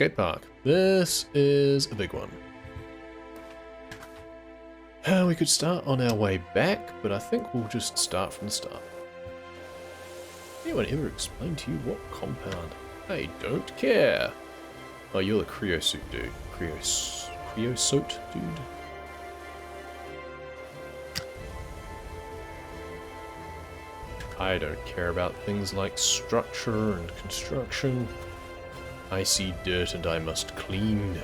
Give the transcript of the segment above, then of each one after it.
skate park. This is a big one. We could start on our way back, but I think we'll just start from the start. Anyone ever explain to you what compound? I don't care. Oh, you're the creosote dude. Creosote dude? I don't care about things like structure and construction. I see dirt and I must clean.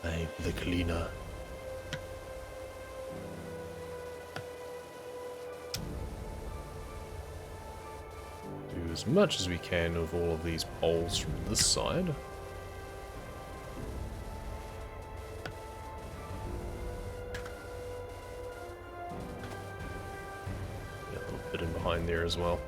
I'm the cleaner. Do as much as we can of all of these poles from this side. Yeah, a little bit in behind there as well.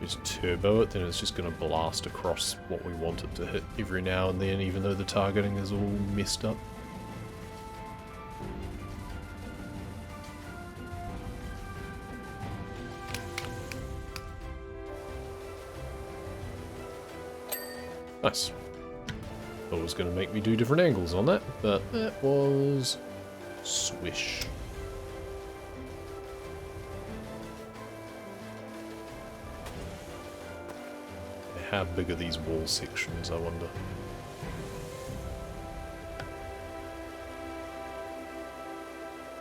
Just turbo it, then it's just going to blast across what we want it to hit every now and then, even though the targeting is all messed up. Nice. Thought it was going to make me do different angles on that, but that was swish. How big are these wall sections, I wonder?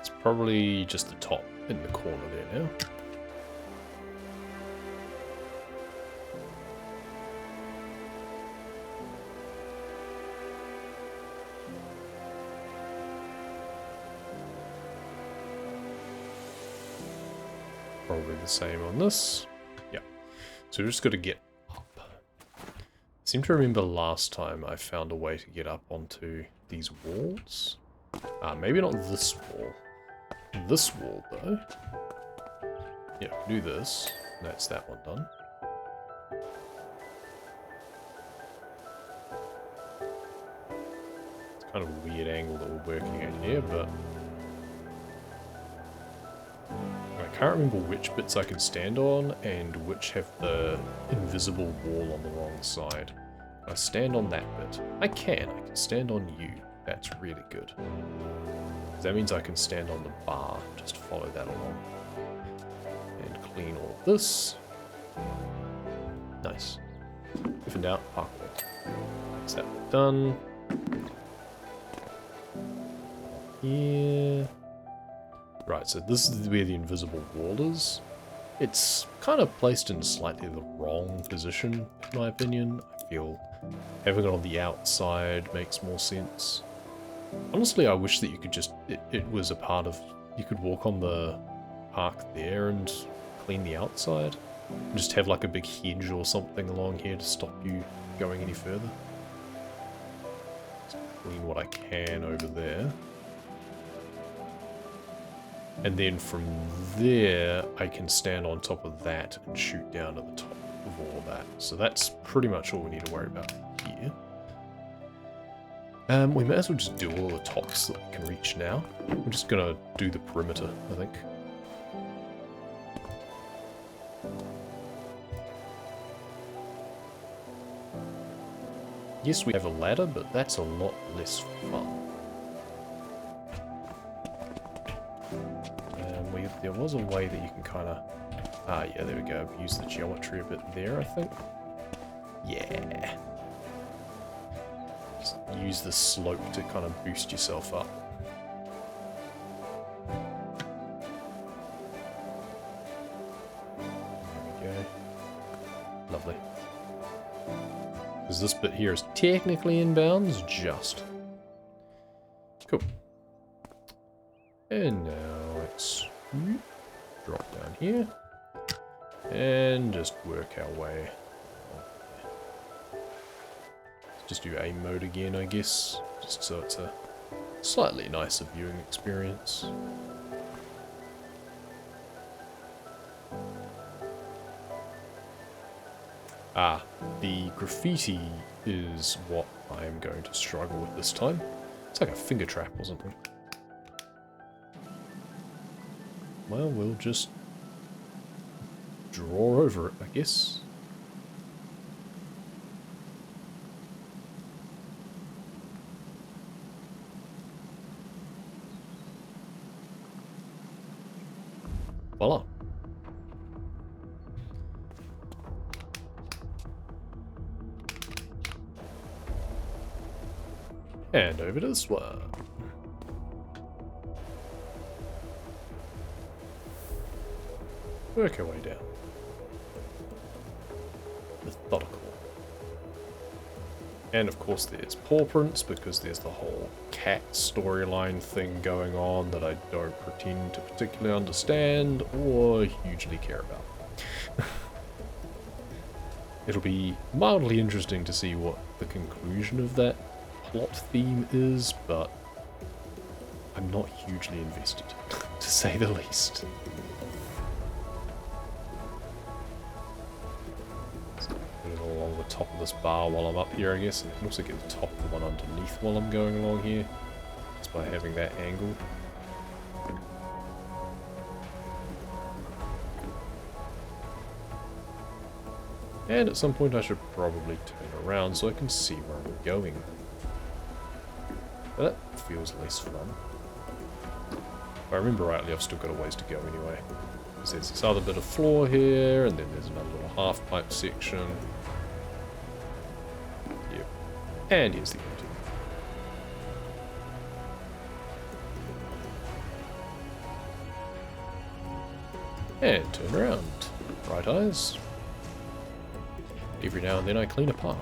It's probably just the top in the corner there now. Probably the same on this. Yeah. So we're just got to get I seem to remember last time I found a way to get up onto these walls. Maybe not this wall. This wall, though. Yeah, do this. That's that one done. It's kind of a weird angle that we're working at here, but I can't remember which bits I can stand on and which have the invisible wall on the wrong side. I stand on that bit. I can stand on you. That's really good. That means I can stand on the bar. Just follow that along. And clean all of this. Nice. If in doubt, parkway. That's that done. Here. Right, so this is where the invisible wall is. It's kind of placed in slightly the wrong position, in my opinion. I feel having it on the outside makes more sense. Honestly, I wish that you could just... It was a part of... You could walk on the park there and clean the outside. And just have like a big hedge or something along here to stop you going any further. Just clean what I can over there. And then from there, I can stand on top of that and shoot down at the top of all of that. So that's pretty much all we need to worry about here. We may as well just do all the tops that we can reach now. We're just going to do the perimeter, I think. Yes, we have a ladder, but that's a lot less fun. There was a way that you can kind of... Ah, yeah, there we go. Use the geometry a bit there, I think. Yeah. Just use the slope to kind of boost yourself up. There we go. Lovely. Because this bit here is technically in bounds, just. Cool. And now let's... drop down here and just work our way. Just do A mode again, I guess, just so it's a slightly nicer viewing experience. The graffiti is what I'm going to struggle with this time. It's like a finger trap or something. Well, we'll just draw over it, I guess. Voila. And over to this one. Work our way down. Methodical. And of course there's paw prints, because there's the whole cat storyline thing going on that I don't pretend to particularly understand or hugely care about. It'll be mildly interesting to see what the conclusion of that plot theme is, but I'm not hugely invested, to say the least. Along the top of this bar while I'm up here, I guess. I can also get the top of the one underneath while I'm going along here, just by having that angle. And at some point I should probably turn around so I can see where I'm going. But that feels less fun. If I remember rightly, I've still got a ways to go anyway. Because there's this other bit of floor here, and then there's another little half pipe section. Yep. And here's the empty. And turn around. Right eyes. Every now and then I clean a park.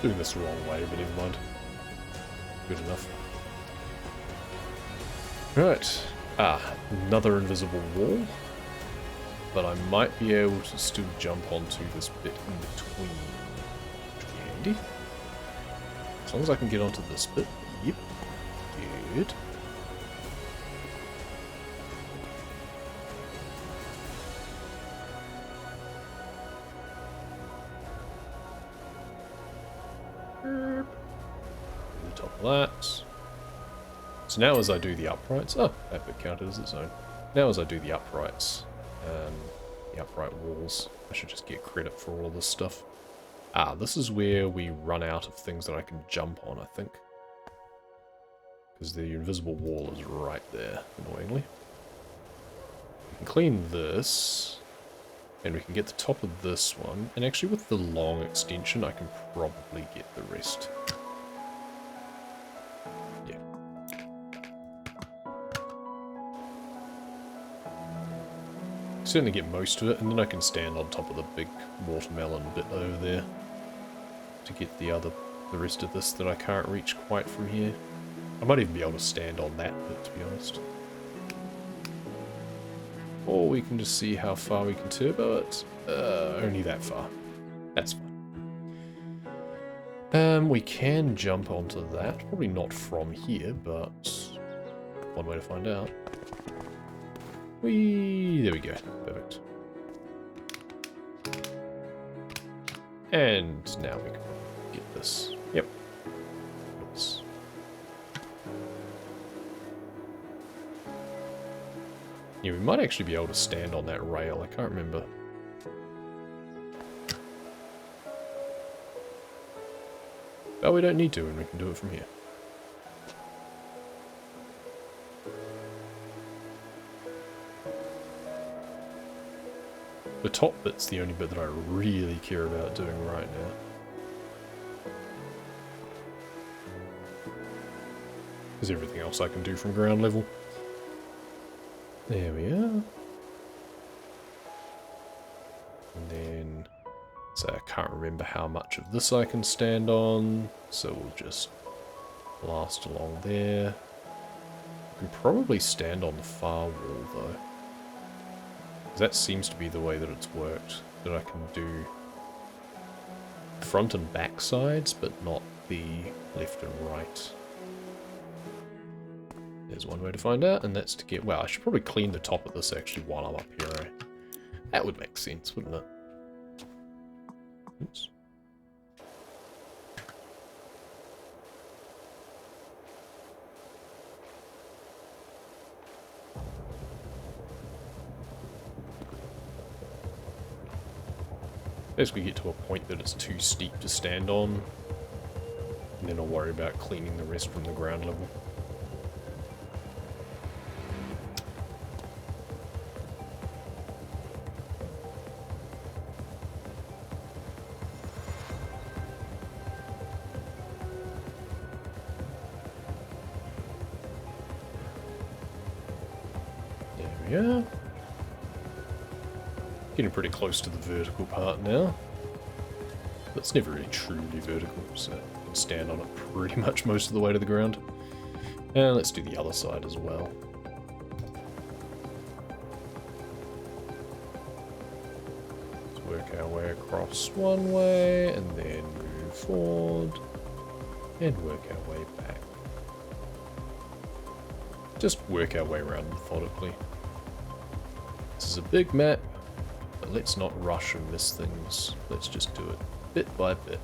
Doing this the wrong way, but never mind. Good enough. Right. Another invisible wall. But I might be able to still jump onto this bit in between. Which would be handy. As long as I can get onto this bit. Yep. Good. The top of that. So now as I do the uprights... Oh, that bit counted as its own. Now as I do the uprights... the upright walls. I should just get credit for all of this stuff. This is where we run out of things that I can jump on, I think. Because the invisible wall is right there, annoyingly. We can clean this, and we can get the top of this one. And actually with the long extension, I can probably get the rest. Yeah. Certainly get most of it, and then I can stand on top of the big watermelon bit over there to get the rest of this that I can't reach quite from here. I might even be able to stand on that bit, to be honest. Or we can just see how far we can turbo it. Only that far. That's fine. We can jump onto that. Probably not from here, but one way to find out. There we go. Perfect. And now we can get this. Yep. Oops. Yeah, we might actually be able to stand on that rail. I can't remember. But we don't need to, and we can do it from here. The top bit's the only bit that I really care about doing right now. Because everything else I can do from ground level. There we are. And then, so I can't remember how much of this I can stand on, so we'll just blast along there. I can probably stand on the far wall though. That seems to be the way that it's worked, that I can do front and back sides, but not the left and right. There's one way to find out, and that's to get... Well, I should probably clean the top of this actually while I'm up here. Eh? That would make sense, wouldn't it? Oops. Basically get to a point that it's too steep to stand on, and then I'll worry about cleaning the rest from the ground level. There we are. Getting pretty close to the vertical part now. But it's never really truly vertical, so you can stand on it pretty much most of the way to the ground. And let's do the other side as well. Let's work our way across one way, and then move forward, and work our way back. Just work our way around methodically. This is a big map. But let's not rush and miss things. Let's just do it bit by bit.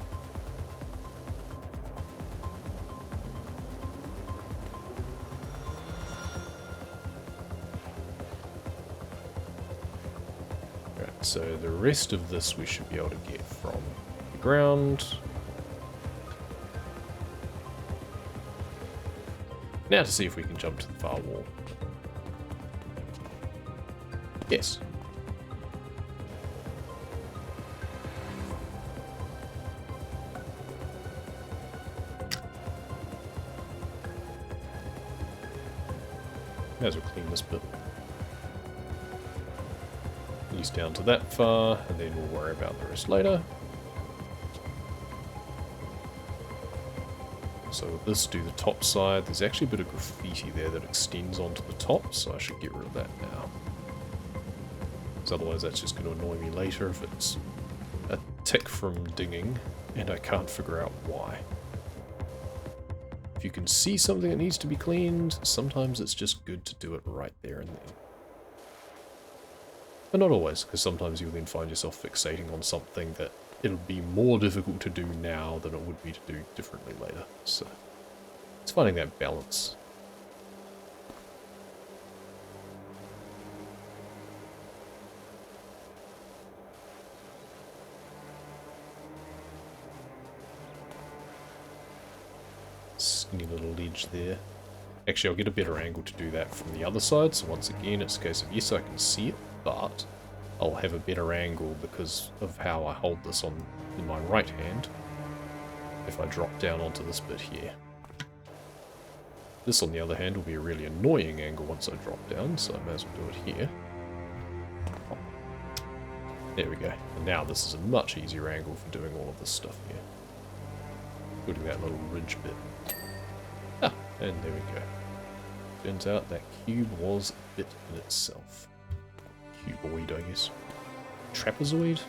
Right, so the rest of this we should be able to get from the ground. Now to see if we can jump to the far wall. Yes. May as well clean this bit. At least down to that far, and then we'll worry about the rest later. So with this, do the top side. There's actually a bit of graffiti there that extends onto the top, so I should get rid of that now. Because otherwise that's just going to annoy me later if it's a tick from dinging, and I can't figure out why. If you can see something that needs to be cleaned, sometimes it's just good to do it right there and then. But not always, because sometimes you'll then find yourself fixating on something that it'll be more difficult to do now than it would be to do differently later. So it's finding that balance. Skinny little ledge there. Actually, I'll get a better angle to do that from the other side, so once again it's a case of yes, I can see it, but I'll have a better angle because of how I hold this on in my right hand if I drop down onto this bit here. This, on the other hand, will be a really annoying angle once I drop down, so I may as well do it here. There we go. And now this is a much easier angle for doing all of this stuff here. Including that little ridge bit. Ah, and there we go. Turns out that cube was a bit in itself. Cuboid, I guess. Trapezoid?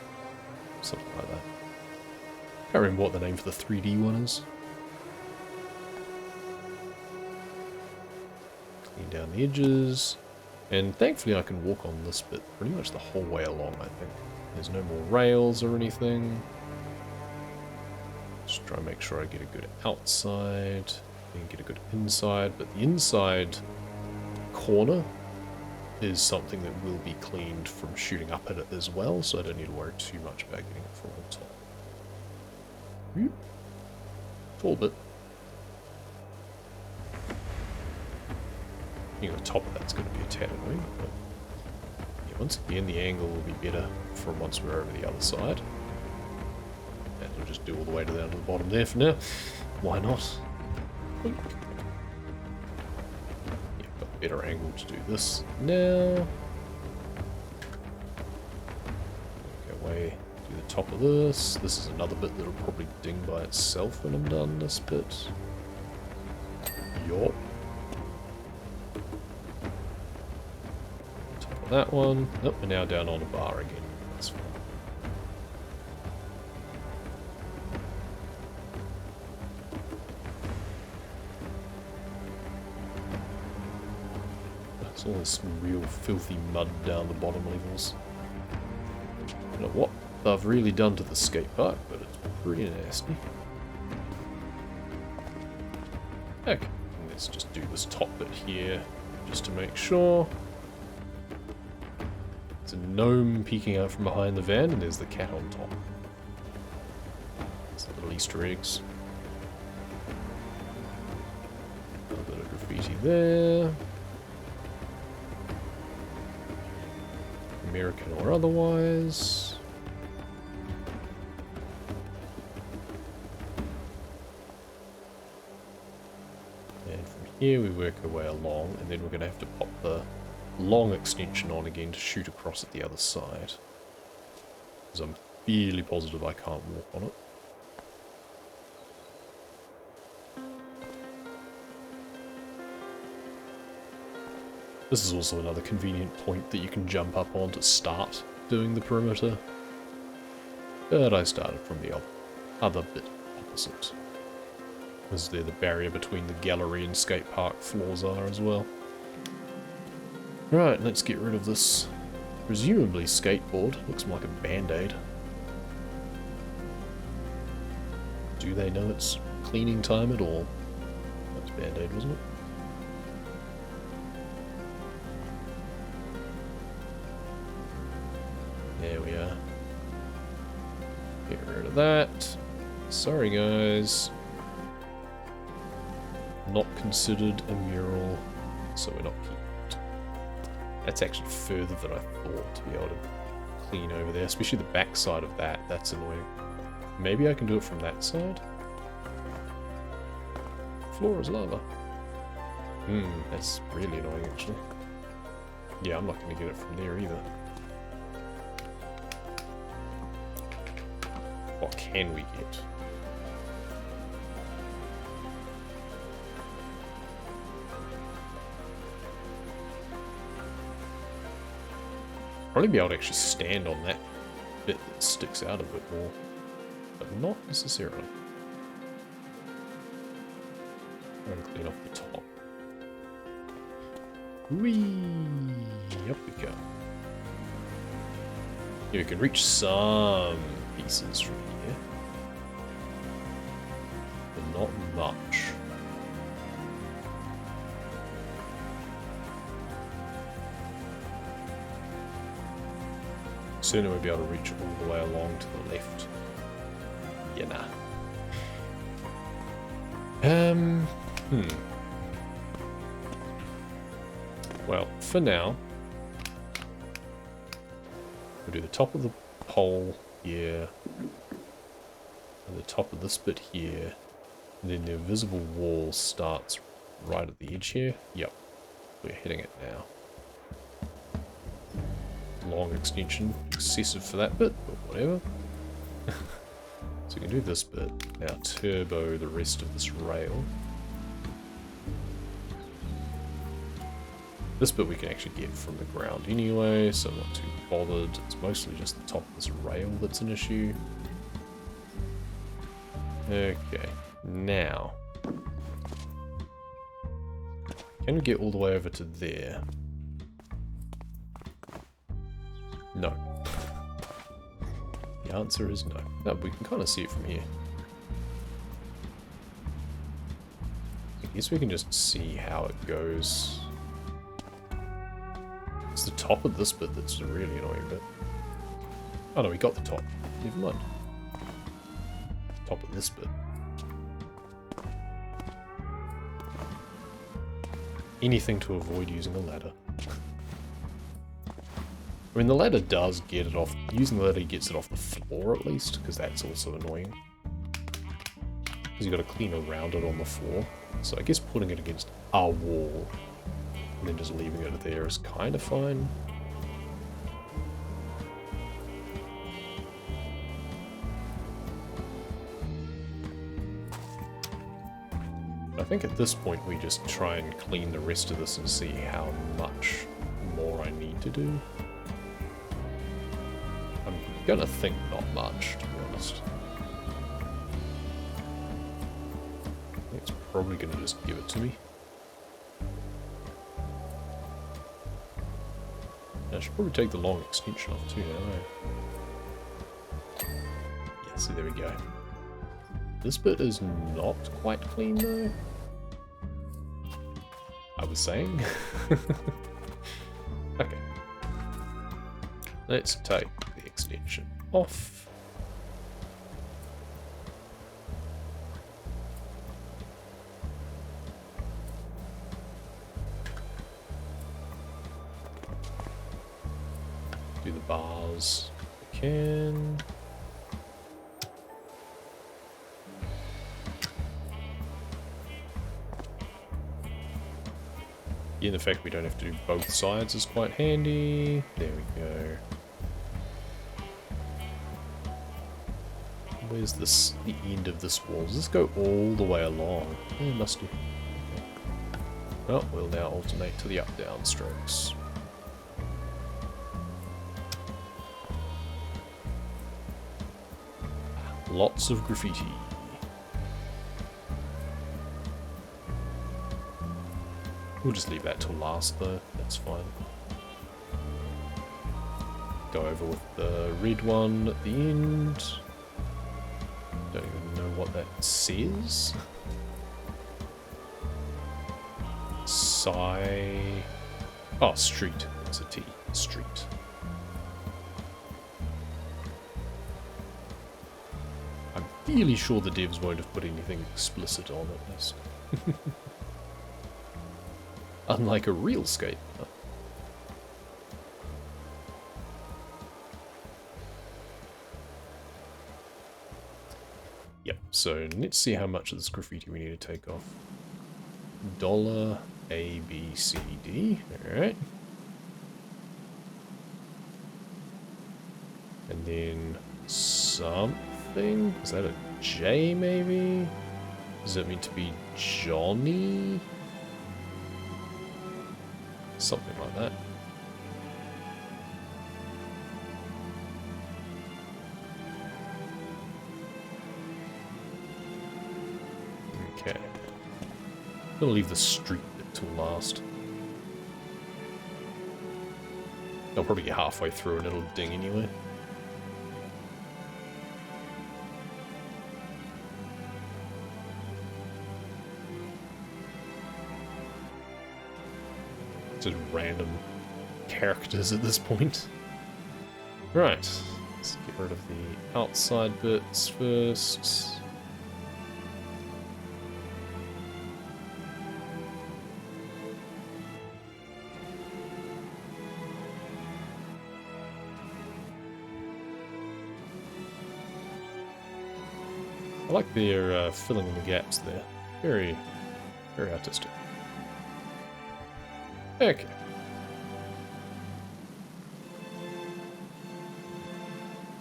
Something like that. Can't remember what the name for the 3D one is. Clean down the edges. And thankfully I can walk on this bit pretty much the whole way along, I think. There's no more rails or anything. Just try and make sure I get a good outside, and get a good inside, but the inside corner is something that will be cleaned from shooting up at it as well, so I don't need to worry too much about getting it from the top. Tall bit. I think the top of that's going to be a tad annoying, but yeah, once again the angle will be better from once we're over the other side. And we'll just do all the way down to the bottom there for now. Why not? Yeah, got a better angle to do this now. Go away, do the top of this. This is another bit that'll probably ding by itself when I'm done this bit. Yup. Top of that one. Nope, we're now down on a bar again. That's fine. There's all this real filthy mud down the bottom levels. I don't know what they've really done to the skate park, but it's pretty nasty. Okay, let's just do this top bit here, just to make sure. There's a gnome peeking out from behind the van, and there's the cat on top. There's the little Easter eggs. A little bit of graffiti there. American or otherwise. And from here we work our way along, and then we're going to have to pop the long extension on again to shoot across at the other side. Because I'm fairly positive I can't walk on it. This is also another convenient point that you can jump up on to start doing the perimeter. But I started from the other bit opposite. As there the barrier between the gallery and skate park floors are as well. Right, let's get rid of this presumably skateboard. Looks like a band-aid. Do they know it's cleaning time at all? That's band-aid, wasn't it? There we are. Get rid of that. Sorry guys. Not considered a mural, so we're not keeping it. That's actually further than I thought to be able to clean over there, especially the back side of that. That's annoying. Maybe I can do it from that side? Floor is lava. That's really annoying actually. Yeah, I'm not going to get it from there either. What can we get? Probably be able to actually stand on that bit that sticks out a bit more, but not necessarily. I'm gonna clean off the top. Whee! Up we go. Yeah, we can reach some pieces from here, but not much. Sooner we'll be able to reach all the way along to the left. Yeah, nah. Well, for now, we'll do the top of the pole here, and the top of this bit here, and then the invisible wall starts right at the edge here. Yep, we're hitting it now. Long extension, excessive for that bit, but whatever. So we can do this bit, now turbo the rest of this rail. This bit we can actually get from the ground anyway, so I'm not too bothered. It's mostly just the top of this rail that's an issue. Okay, now. Can we get all the way over to there? No. The answer is no. No, we can kind of see it from here. I guess we can just see how it goes. It's the top of this bit that's a really annoying bit. Oh no, we got the top. Never mind. Top of this bit. Anything to avoid using a ladder. I mean, the ladder does get it off. Using the ladder gets it off the floor at least, because that's also annoying. Because you've got to clean around it on the floor. So I guess putting it against our wall and then just leaving it there is kind of fine. I think at this point we just try and clean the rest of this and see how much more I need to do. I'm gonna think not much, to be honest. I think it's probably gonna just give it to me. I should probably take the long extension off too now. Yeah, see, there we go. This bit is not quite clean though. I was saying. Okay. Let's take the extension off. Do the bars if we can. Yeah, the fact we don't have to do both sides is quite handy. There we go. Where's this, the end of this wall? Does this go all the way along? Yeah, it must do. Okay. Well, we'll now alternate to the up-down strokes. Lots of graffiti. We'll just leave that till last though, that's fine. Go over with the red one at the end. Don't even know what that says. Oh, street. It's a T. Street. I'm really sure the devs won't have put anything explicit on it. Unlike a real skate. Yep, so let's see how much of this graffiti we need to take off. Dollar A, B, C, D. Alright. And then something. Is that a J maybe? Does that mean to be Johnny? Something like that. Okay. I'm gonna leave the street bit till last. I'll probably get halfway through and it'll ding anyway. Just random characters at this point. Right, let's get rid of the outside bits first. I like their filling in the gaps there. Very, very artistic. Okay.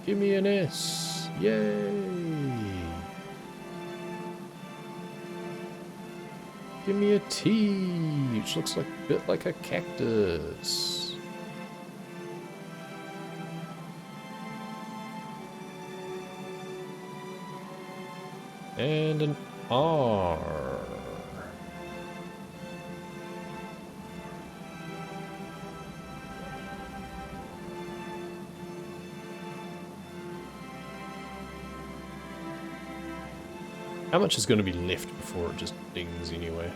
Give me an S. Yay. Give me a T, which looks like a bit like a cactus. And an R. How much is going to be left before it just dings anyway?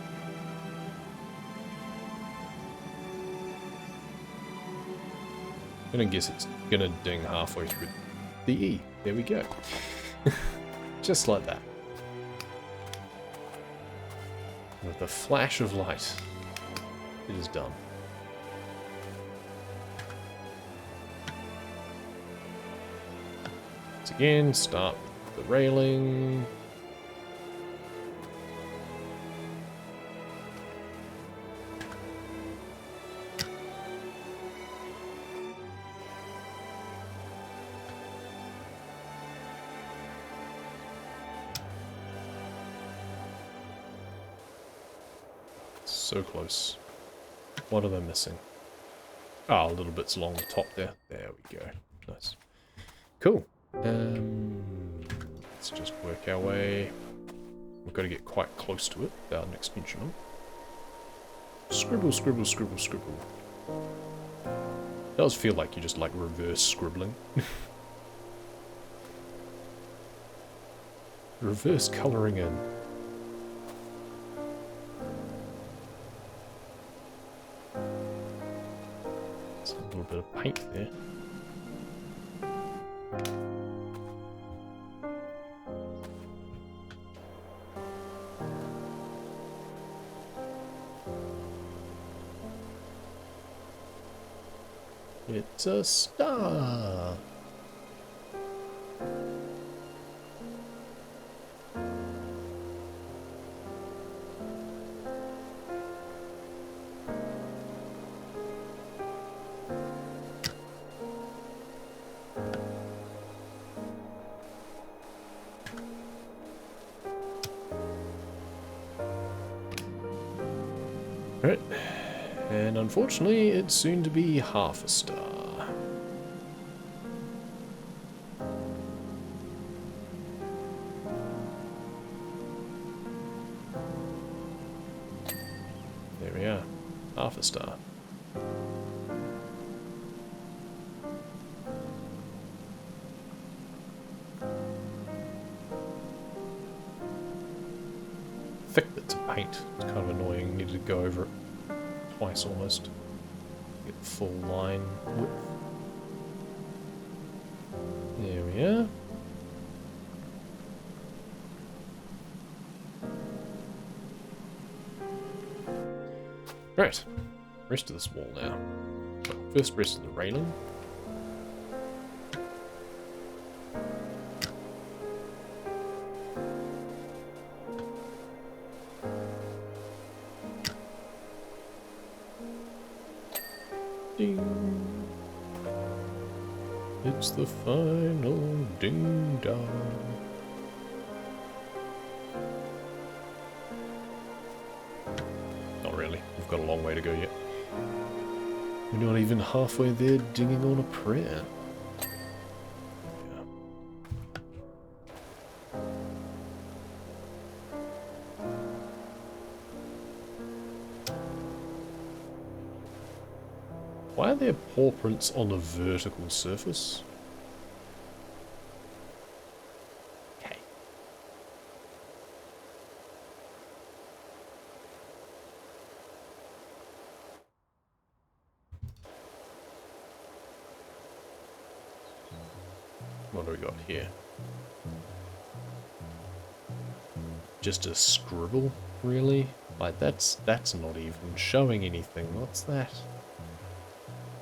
I'm going to guess it's going to ding halfway through the E. There we go. Just like that. With a flash of light, it is done. Once again, start the railing. So close. What are they missing? Ah, oh, little bits along the top there. There we go. Nice. Cool. Let's just work our way. We've got to get quite close to it without an extension on. Scribble, scribble, scribble, scribble. does feel like you're just like reverse scribbling. Reverse colouring in. There's a little bit of paint there. It's a star! Right, and unfortunately it's soon to be half a star. There we are, half a star. Thick bits of paint. It's kind of annoying. Needed to go over it twice almost. Get the full line width. There we are. Right. Rest of this wall now. Well, first rest of the railing. Ding. It's the final ding dong. Not really. We've got a long way to go yet. We're not even halfway there dinging on a prayer. Why are there paw prints on a vertical surface? Okay. What do we got here? Just a scribble, really? Like that's not even showing anything. What's that?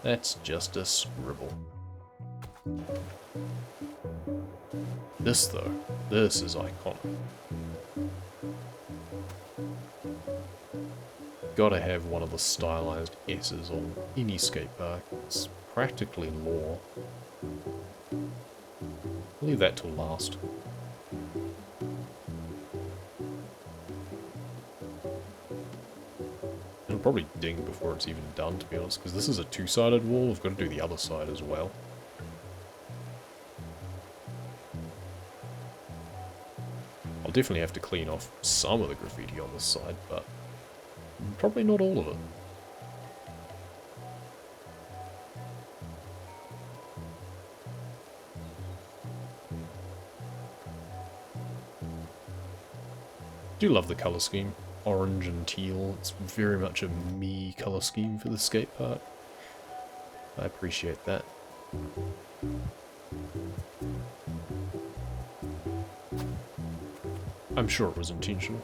That's just a scribble. This though, this is iconic. Gotta have one of the stylized S's on any skate park. It's practically law. Leave that till last. It'll probably ding before it's even done, to be honest, because this is a two-sided wall. I've got to do the other side as well. I'll definitely have to clean off some of the graffiti on this side, but probably not all of it. Do love the colour scheme. Orange and teal. It's very much a me colour scheme for the skate park. I appreciate that. I'm sure it was intentional.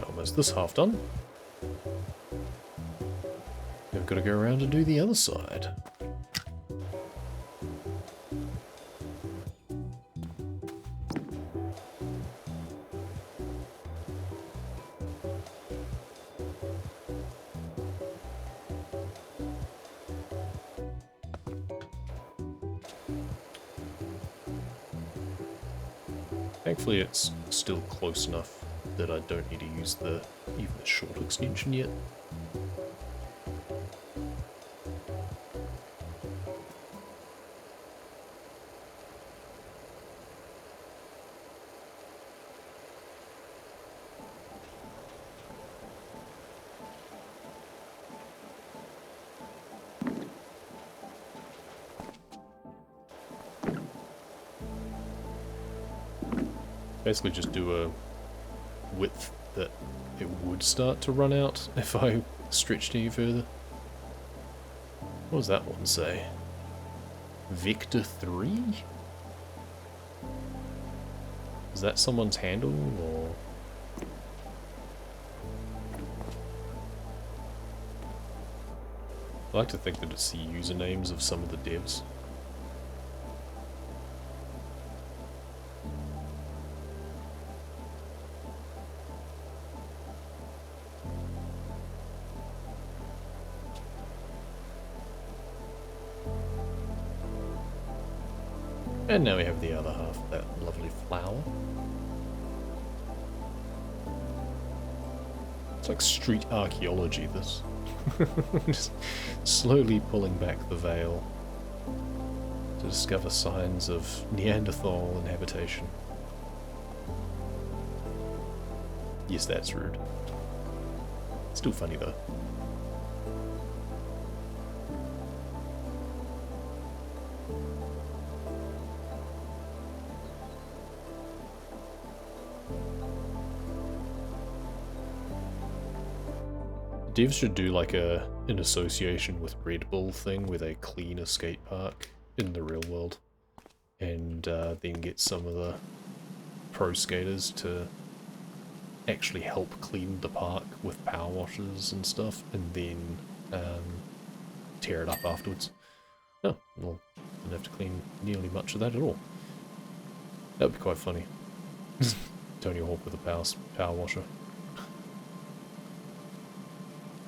Almost this half done. We've got to go around and do the other side. Thankfully it's still close enough that I don't need to use even the short extension yet. Basically just do a width that it would start to run out if I stretched any further. What does that one say? Vector 3? Is that someone's handle, or...? I like to think that it's the usernames of some of the devs. And now we have the other half of that lovely flower. It's like street archaeology, this. Just slowly pulling back the veil to discover signs of Neanderthal inhabitation. Yes, that's rude. Still funny though. Devs should do like an association with Red Bull thing where they clean a skate park in the real world, and then get some of the pro skaters to actually help clean the park with power washes and stuff, and then tear it up afterwards. Oh, well, didn't have to clean nearly much of that at all. That would be quite funny. Tony Hawk with a power washer.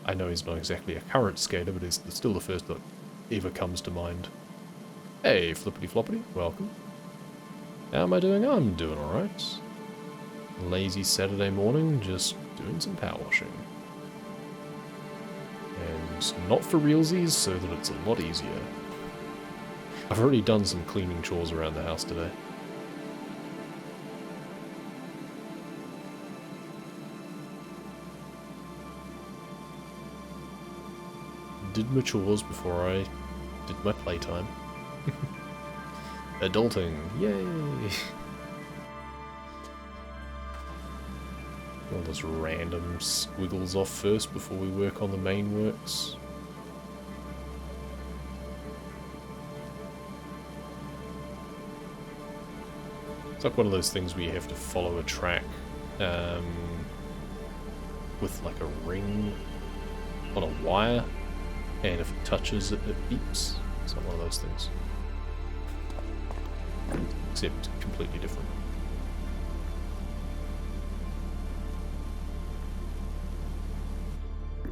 I know he's not exactly a current skater, but it's still the first that ever comes to mind. Hey, Flippity Floppity, welcome. How am I doing? I'm doing alright. Lazy Saturday morning, just doing some power washing. And not for realsies, so that it's a lot easier. I've already done some cleaning chores around the house today. Did my chores before I did my playtime. Adulting, yay! All those random squiggles off first before we work on the main works. It's like one of those things where you have to follow a track with like a ring on a wire. And if it touches it, it beeps. It's not one of those things. Except completely different.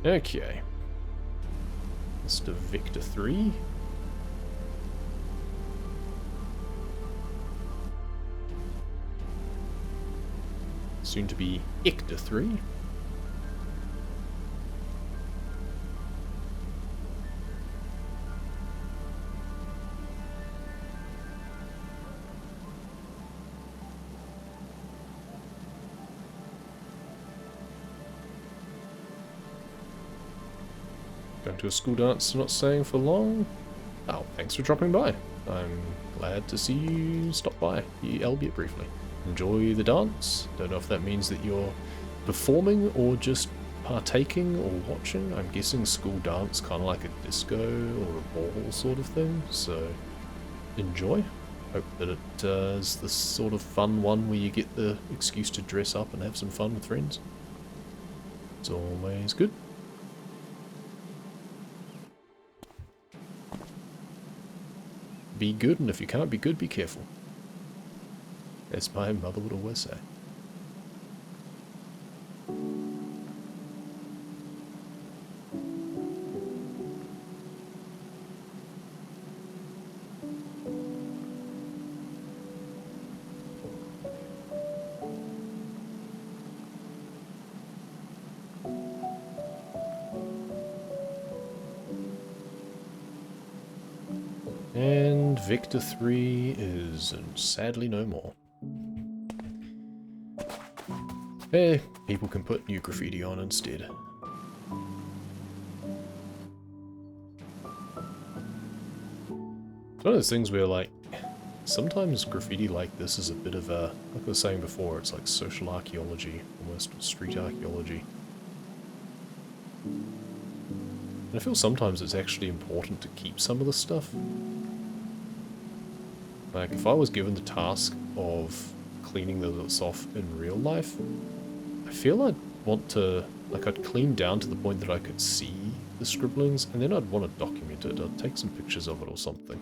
Okay. Mr. Vector 3. Soon to be Ector 3. Going to a school dance, not staying for long. Oh, thanks for dropping by. I'm glad to see you stop by, albeit briefly. Enjoy the dance. Don't know if that means that you're performing or just partaking or watching. I'm guessing school dance, kind of like a disco or a ball sort of thing, so enjoy. Hope that it is the sort of fun one where you get the excuse to dress up and have some fun with friends. It's always good. Be good, and if you can't be good, be careful. As my mother would always say. And Vector 3 is sadly no more. Hey, people can put new graffiti on instead. It's one of those things where, like, sometimes graffiti like this is a bit of a, like I was saying before, it's like social archaeology, almost street archaeology. And I feel sometimes it's actually important to keep some of the stuff. Like, if I was given the task of cleaning this off in real life, I feel I'd want to, like, I'd clean down to the point that I could see the scribblings, and then I'd want to document it. I'd take some pictures of it or something.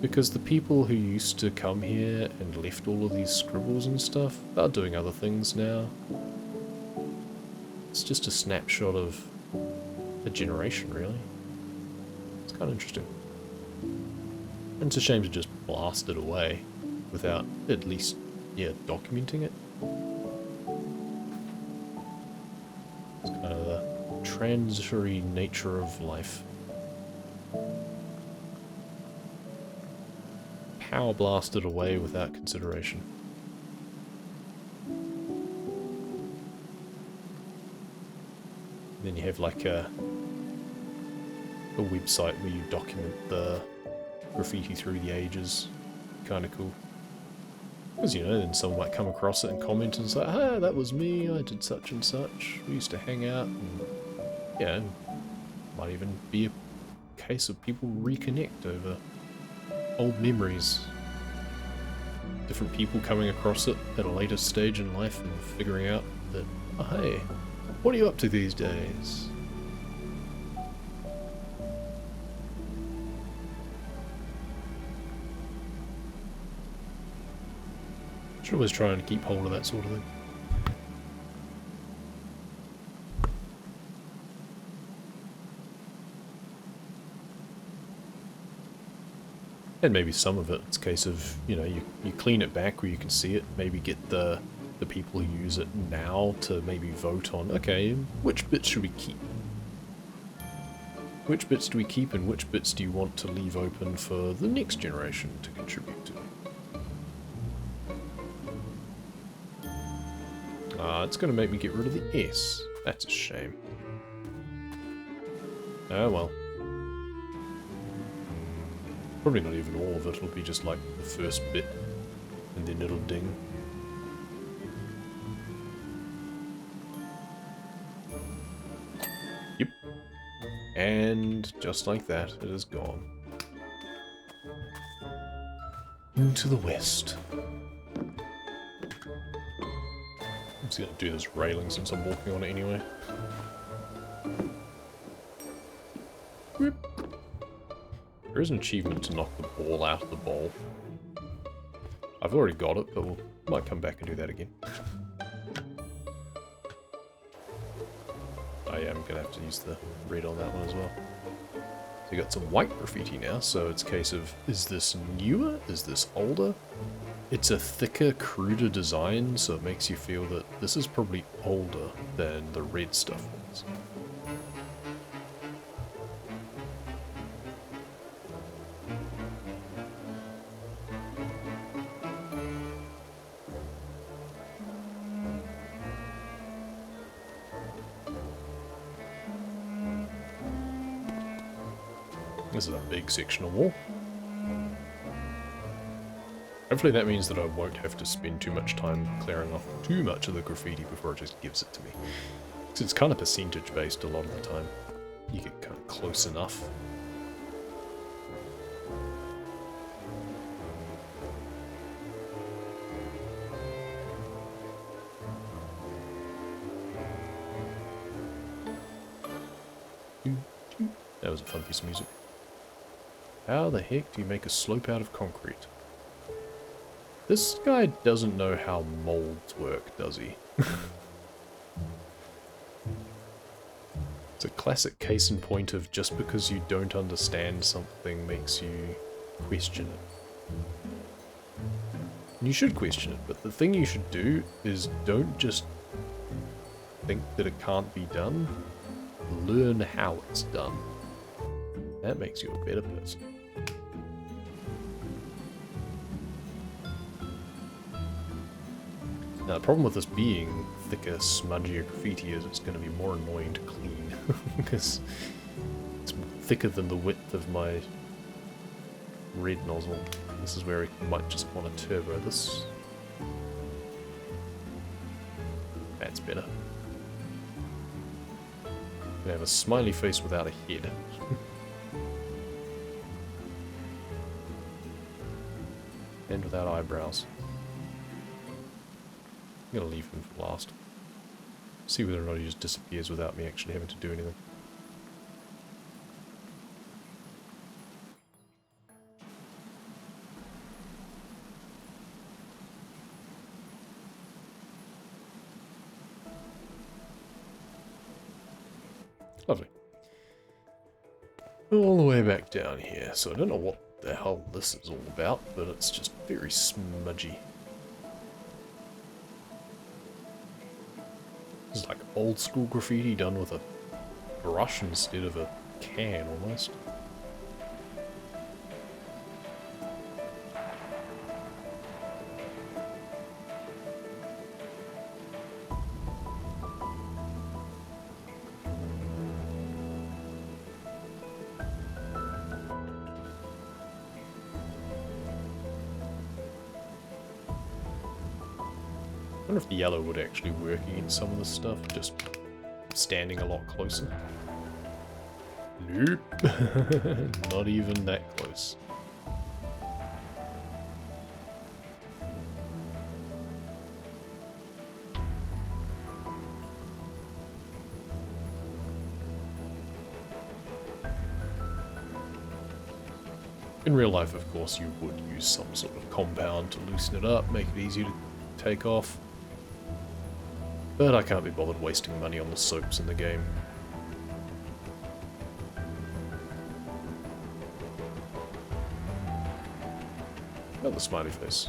Because the people who used to come here and left all of these scribbles and stuff, they're doing other things now. It's just a snapshot of a generation, really. It's kind of interesting. And it's a shame to just blast it away without at least, yeah, documenting it. It's kind of the transitory nature of life. Power blasted away without consideration. Then you have like a website where you document the graffiti through the ages. Kind of cool. Because, you know, then someone might come across it and comment and say, ah, that was me, I did such and such, we used to hang out, and, yeah, might even be a case of people reconnect over old memories. Different people coming across it at a later stage in life and figuring out that, oh hey, what are you up to these days? Should always try and keep hold of that sort of thing. And maybe some of it, it's a case of, you know, you clean it back where you can see it, maybe get the people who use it now to maybe vote on, okay, which bits should we keep? Which bits do we keep and which bits do you want to leave open for the next generation to contribute to? It's going to make me get rid of the S. That's a shame. Oh well. Probably not even all of it, it'll be just like the first bit, and then it'll ding. Yep. And just like that, it is gone. Into the west. I'm just going to do this railing since I'm walking on it anyway. Whoop. There is an achievement to knock the ball out of the bowl. I've already got it, but we might come back and do that again. I am going to have to use the red on that one as well. So you got some white graffiti now, so it's a case of, is this newer? Is this older? It's a thicker, cruder design, so it makes you feel that this is probably older than the red stuff was. This is a big sectional wall. Hopefully that means that I won't have to spend too much time clearing off too much of the graffiti before it just gives it to me. Because it's kind of percentage based a lot of the time. You get kind of close enough. That was a fun piece of music. How the heck do you make a slope out of concrete? This guy doesn't know how molds work, does he? It's a classic case in point of just because you don't understand something makes you question it. And you should question it, but the thing you should do is don't just think that it can't be done. Learn how it's done. That makes you a better person. Now, the problem with this being thicker, smudgier graffiti is it's going to be more annoying to clean, because it's thicker than the width of my red nozzle. This is where we might just want to turbo this. That's better. We have a smiley face without a head. And without eyebrows. I'm gonna leave him for last. See whether or not he just disappears without me actually having to do anything. Lovely. All the way back down here. So I don't know what the hell this is all about, but it's just very smudgy. This is like old school graffiti done with a brush instead of a can almost. I wonder if the yellow would actually work against some of this stuff, just standing a lot closer. Nope. Not even that close. In real life, of course, you would use some sort of compound to loosen it up, make it easier to take off. But I can't be bothered wasting money on the soaps in the game. Another smiley face.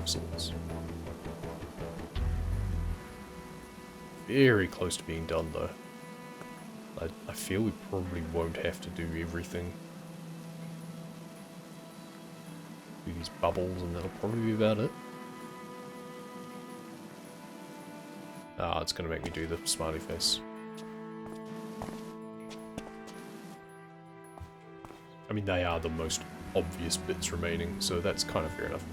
Of sorts. Very close to being done though. I feel we probably won't have to do everything. Do these bubbles and that'll probably be about it. Ah, it's going to make me do the smiley face. I mean, they are the most obvious bits remaining, so that's kind of fair enough.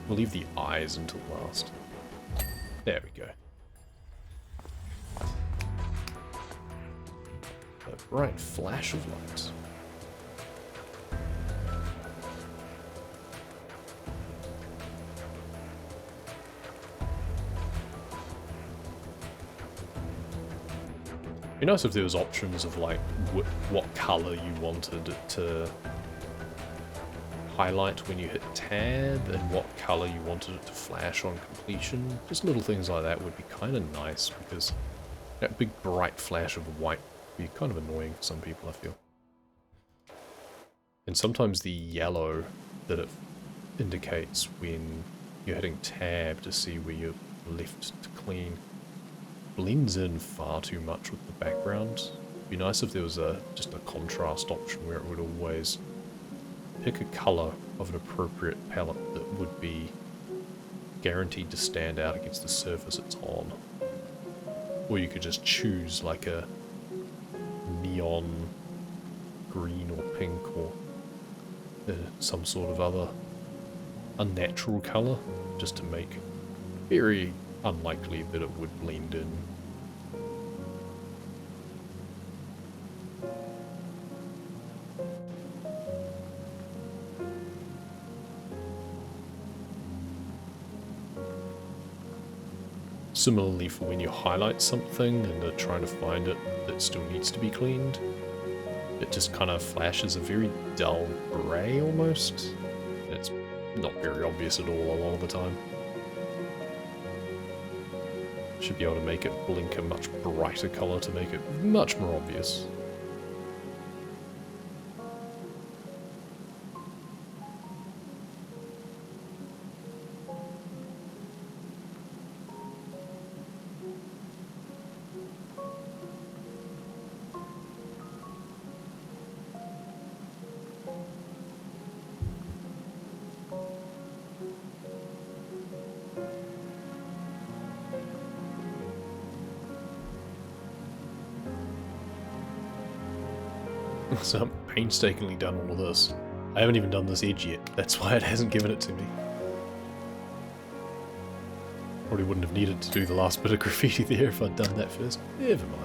We'll leave the eyes until last. There we go. A bright flash of light. It'd be nice if there was options of like what color you wanted it to highlight when you hit tab and what color you wanted it to flash on completion. Just little things like that would be kind of nice because that big bright flash of white would be kind of annoying for some people, I feel. And sometimes the yellow that it indicates when you're hitting tab to see where you're left to clean blends in far too much with the background. It'd be nice if there was just a contrast option where it would always pick a color of an appropriate palette that would be guaranteed to stand out against the surface it's on. Or you could just choose like a neon green or pink or some sort of other unnatural color just to make it very unlikely that it would blend in. Similarly for when you highlight something and are trying to find it that still needs to be cleaned, it just kind of flashes a very dull grey almost. It's not very obvious at all a lot of the time. Should be able to make it blink a much brighter colour to make it much more obvious. So I'm painstakingly done all of this. I haven't even done this edge yet. That's why it hasn't given it to me. Probably wouldn't have needed to do the last bit of graffiti there if I'd done that first. Never mind.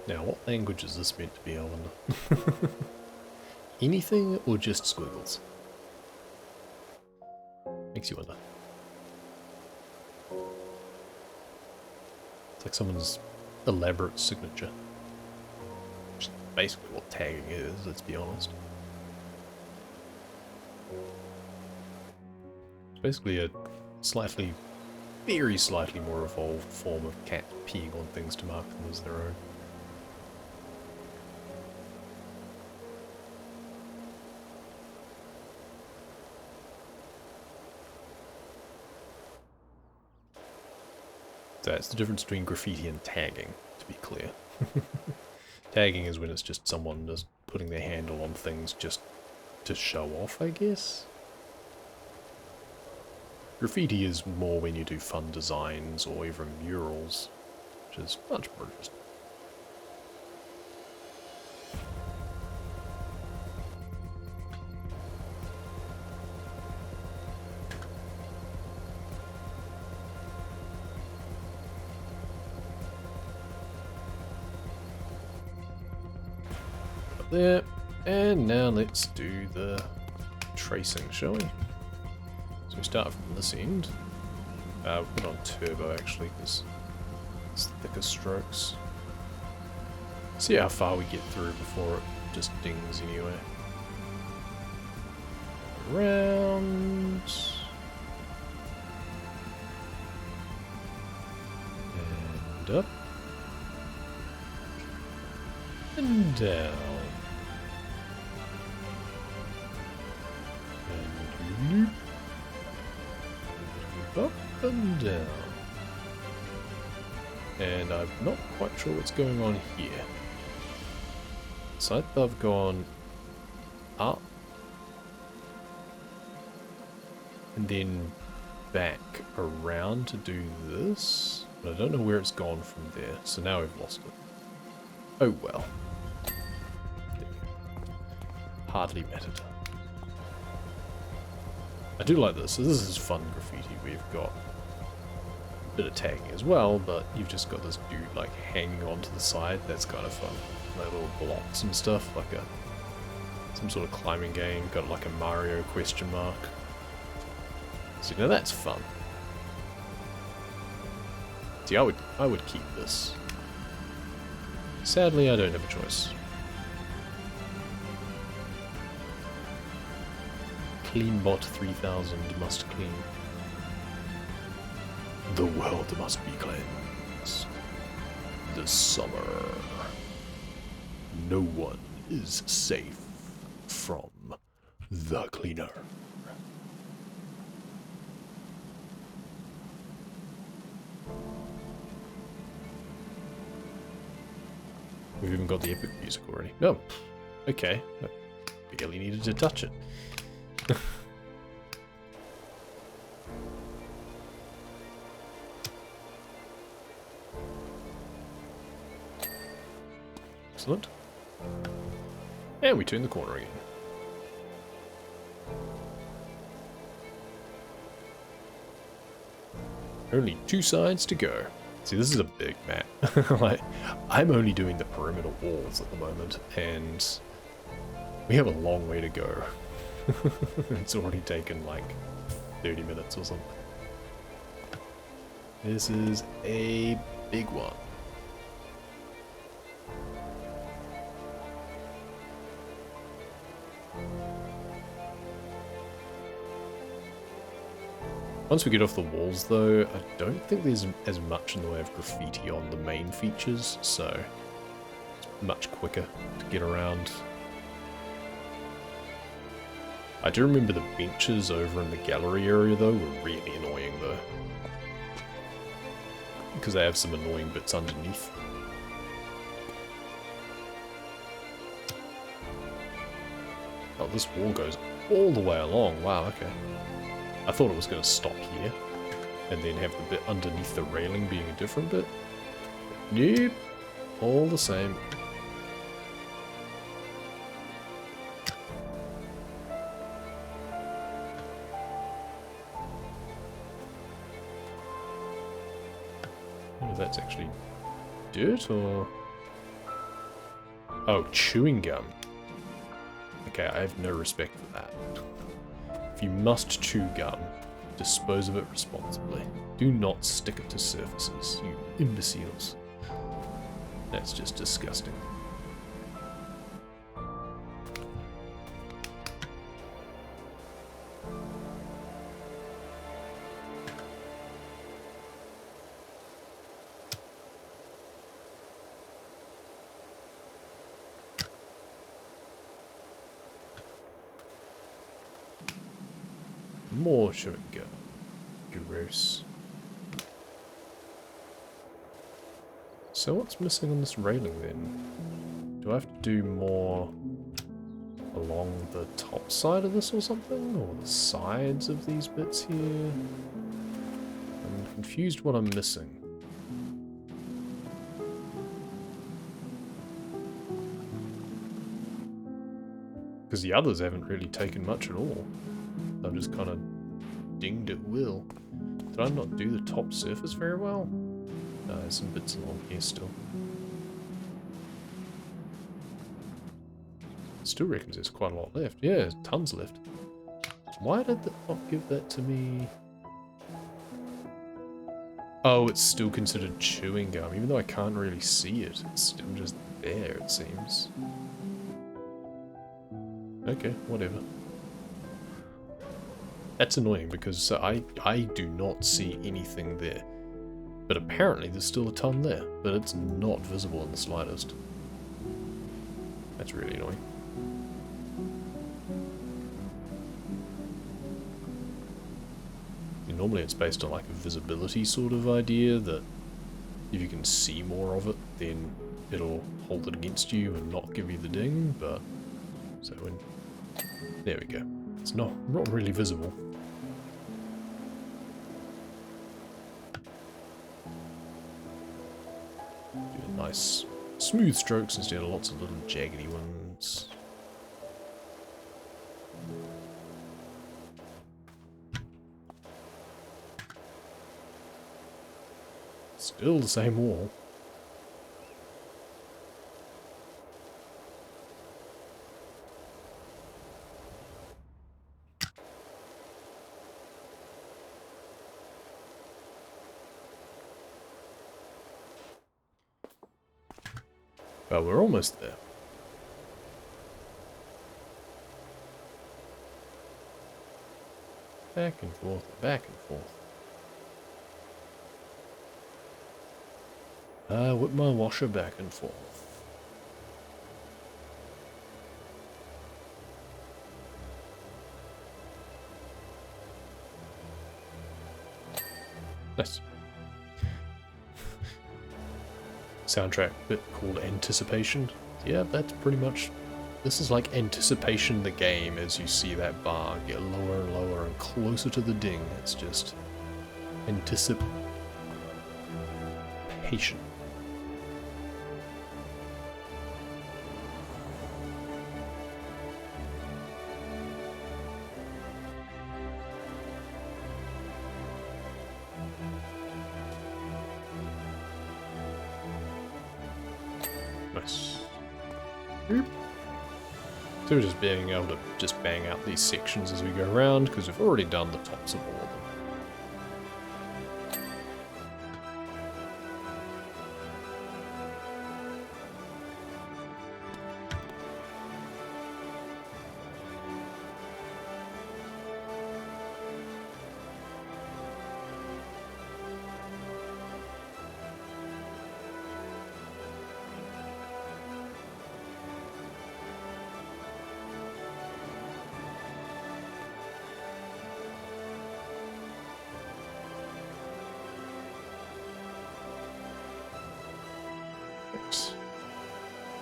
Now, what language is this meant to be, I wonder? Anything or just squiggles? Makes you wonder. It's like someone's elaborate signature. Which is basically what tagging is, let's be honest. It's basically a slightly, very slightly more evolved form of cat peeing on things to mark them as their own. That's the difference between graffiti and tagging, to be clear. Tagging is when it's just someone just putting their handle on things just to show off, I guess. Graffiti is more when you do fun designs or even murals, which is much more interesting. There, and now let's do the tracing, shall we? So we start from this end. We'll put on turbo actually, because it's thicker strokes. See how far we get through before it just dings anyway. Around. And up. And down. And loop. Up and down. And I'm not quite sure what's going on here. So I've gone up. And then back around to do this. But I don't know where it's gone from there. So now we've lost it. Oh well. Hardly mattered. I do like this. So this is fun graffiti. We've got a bit of tagging as well, but you've just got this dude like hanging onto the side. That's kind of fun. Like little blocks and stuff, like some sort of climbing game. Got like a Mario question mark. So now that's fun. See, I would keep this. Sadly, I don't have a choice. Cleanbot 3000 must clean. The world must be cleansed. This summer, no one is safe from the cleaner. We've even got the epic music already. No. Okay. I barely needed to touch it. Excellent. And we turn the corner again. Only 2 sides to go. See, this is a big map. Like, I'm only doing the perimeter walls at the moment, and we have a long way to go. It's already taken like 30 minutes or something. This is a big one. Once we get off the walls though, I don't think there's as much in the way of graffiti on the main features, so it's much quicker to get around. I do remember the benches over in the gallery area though were really annoying though. Because they have some annoying bits underneath. Oh, this wall goes all the way along. Wow, okay. I thought it was going to stop here. And then have the bit underneath the railing being a different bit. Nope. All the same. Oh, that's actually dirt or... Oh, chewing gum. Okay, I have no respect for that. If you must chew gum, dispose of it responsibly. Do not stick it to surfaces, you imbeciles. That's just disgusting. More chewing gum. Gross. So what's missing on this railing then? Do I have to do more along the top side of this or something? Or the sides of these bits here? I'm confused what I'm missing. Because the others haven't really taken much at all. I've just kind of dinged at will. Did I not do the top surface very well? No, there's some bits along here still. Still reckons there's quite a lot left. Yeah, there's tons left. Why did that not give that to me? Oh, it's still considered chewing gum, even though I can't really see it. It's still just there, it seems. Okay, whatever. That's annoying because I do not see anything there. But apparently there's still a ton there, but it's not visible in the slightest. That's really annoying. And normally it's based on like a visibility sort of idea that if you can see more of it, then it'll hold it against you and not give you the ding, but... So when... There we go. It's not really visible. Nice smooth strokes instead of lots of little jaggedy ones. Still the same wall. Well, we're almost there. Back and forth, back and forth. Whip my washer back and forth. Nice. Soundtrack bit called Anticipation. Yeah, that's pretty much... This is like Anticipation the game as you see that bar get lower and lower and closer to the ding. It's just... Anticipation. Nice. So we're just being able to just bang out these sections as we go around, because we've already done the tops of all of them.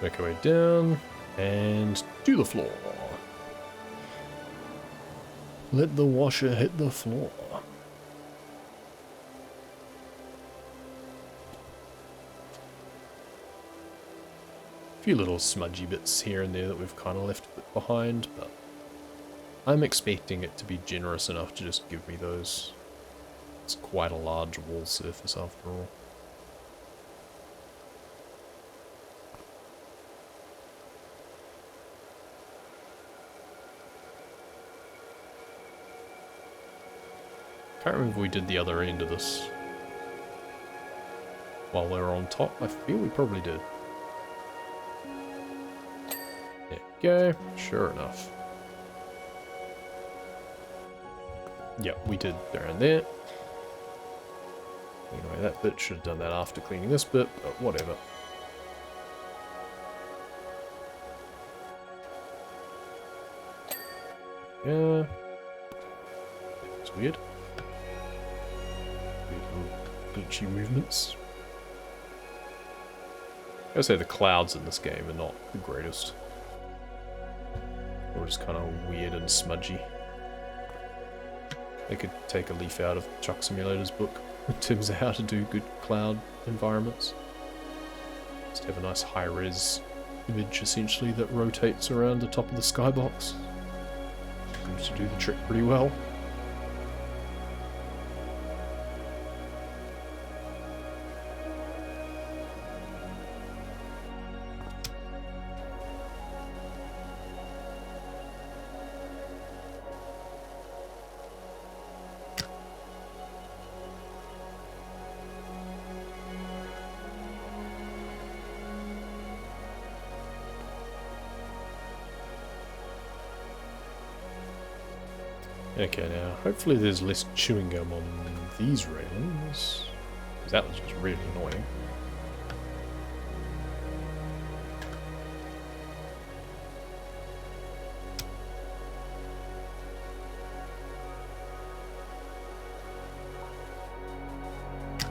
Make our way down and do the floor. Let the washer hit the floor. A few little smudgy bits here and there that we've kind of left behind, but I'm expecting it to be generous enough to just give me those. It's quite a large wall surface after all. Can't remember if we did the other end of this while we were on top. I feel we probably did. There we go. Sure enough. Yep, we did around there. Anyway, that bit should have done that after cleaning this bit, but whatever. Yeah. It's weird. Glitchy movements. I gotta say the clouds in this game are not the greatest. Or just kind of weird and smudgy. They could take a leaf out of Truck Simulator's book in terms of how to do good cloud environments. Just have a nice high-res image essentially that rotates around the top of the skybox. Seems to do the trick pretty well. Okay, now hopefully there's less chewing gum on these railings, because that was just really annoying. Do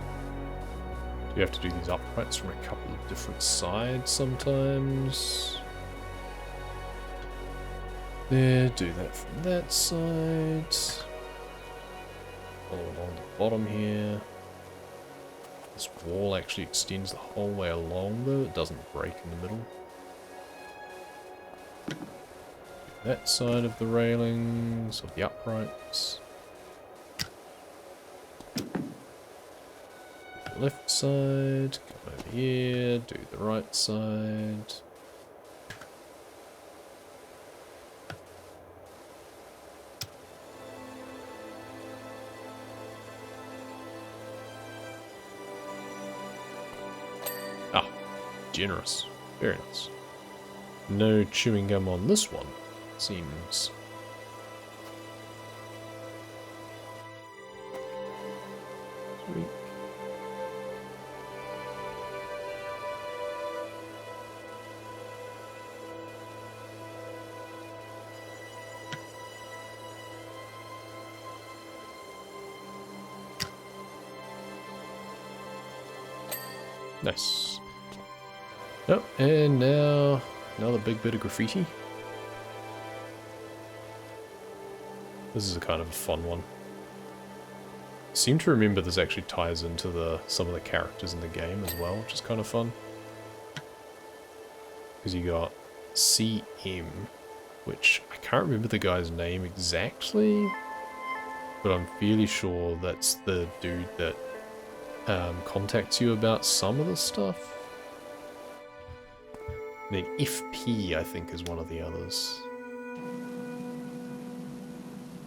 you have to do these uprights from a couple of different sides sometimes? There, do that from that side. All along the bottom here. This wall actually extends the whole way along though, it doesn't break in the middle. That side of the railings, of the uprights. The left side, come over here, do the right side. Generous. Very nice. No chewing gum on this one, seems. Sweet. Nice. Oh, and now another big bit of graffiti. This is a kind of a fun one. I seem to remember this actually ties into some of the characters in the game as well, which is kind of fun. Because you got CM, which I can't remember the guy's name exactly, but I'm fairly sure that's the dude that contacts you about some of the stuff. And then FP, I think, is one of the others.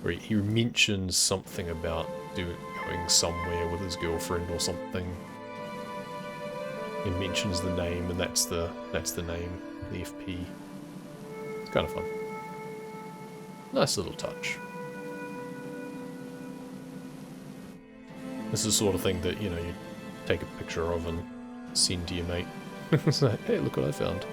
Where he mentions something about going somewhere with his girlfriend or something. He mentions the name, and that's the name, the FP. It's kind of fun. Nice little touch. This is the sort of thing that, you know, you take a picture of and send to your mate. It's like, hey, look what I found.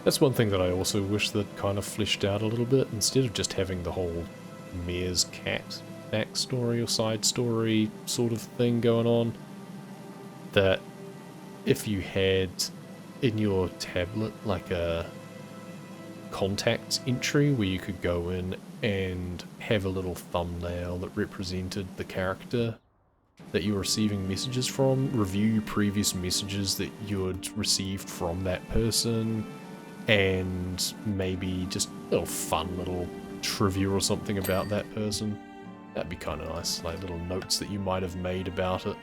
That's one thing that I also wish that kind of fleshed out a little bit, instead of just having the whole Mayor's cat backstory or side story sort of thing going on, that if you had in your tablet like a contacts entry where you could go in and have a little thumbnail that represented the character that you're receiving messages from, review previous messages that you had received from that person, and maybe just a little fun little trivia or something about that person. That'd be kind of nice, like little notes that you might have made about it,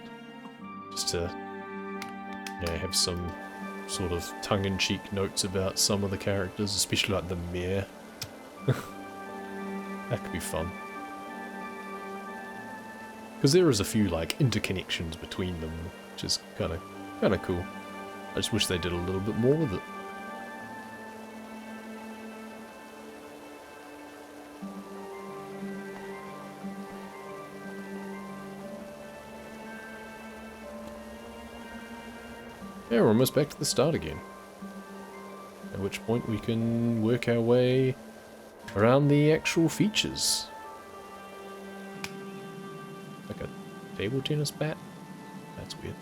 just to, you know, have some sort of tongue-in-cheek notes about some of the characters, especially like the mayor. That could be fun. Because there is a few like interconnections between them, which is kind of cool. I just wish they did a little bit more with it. Yeah, we're almost back to the start again. At which point we can work our way around the actual features. Like a table tennis bat? That's weird.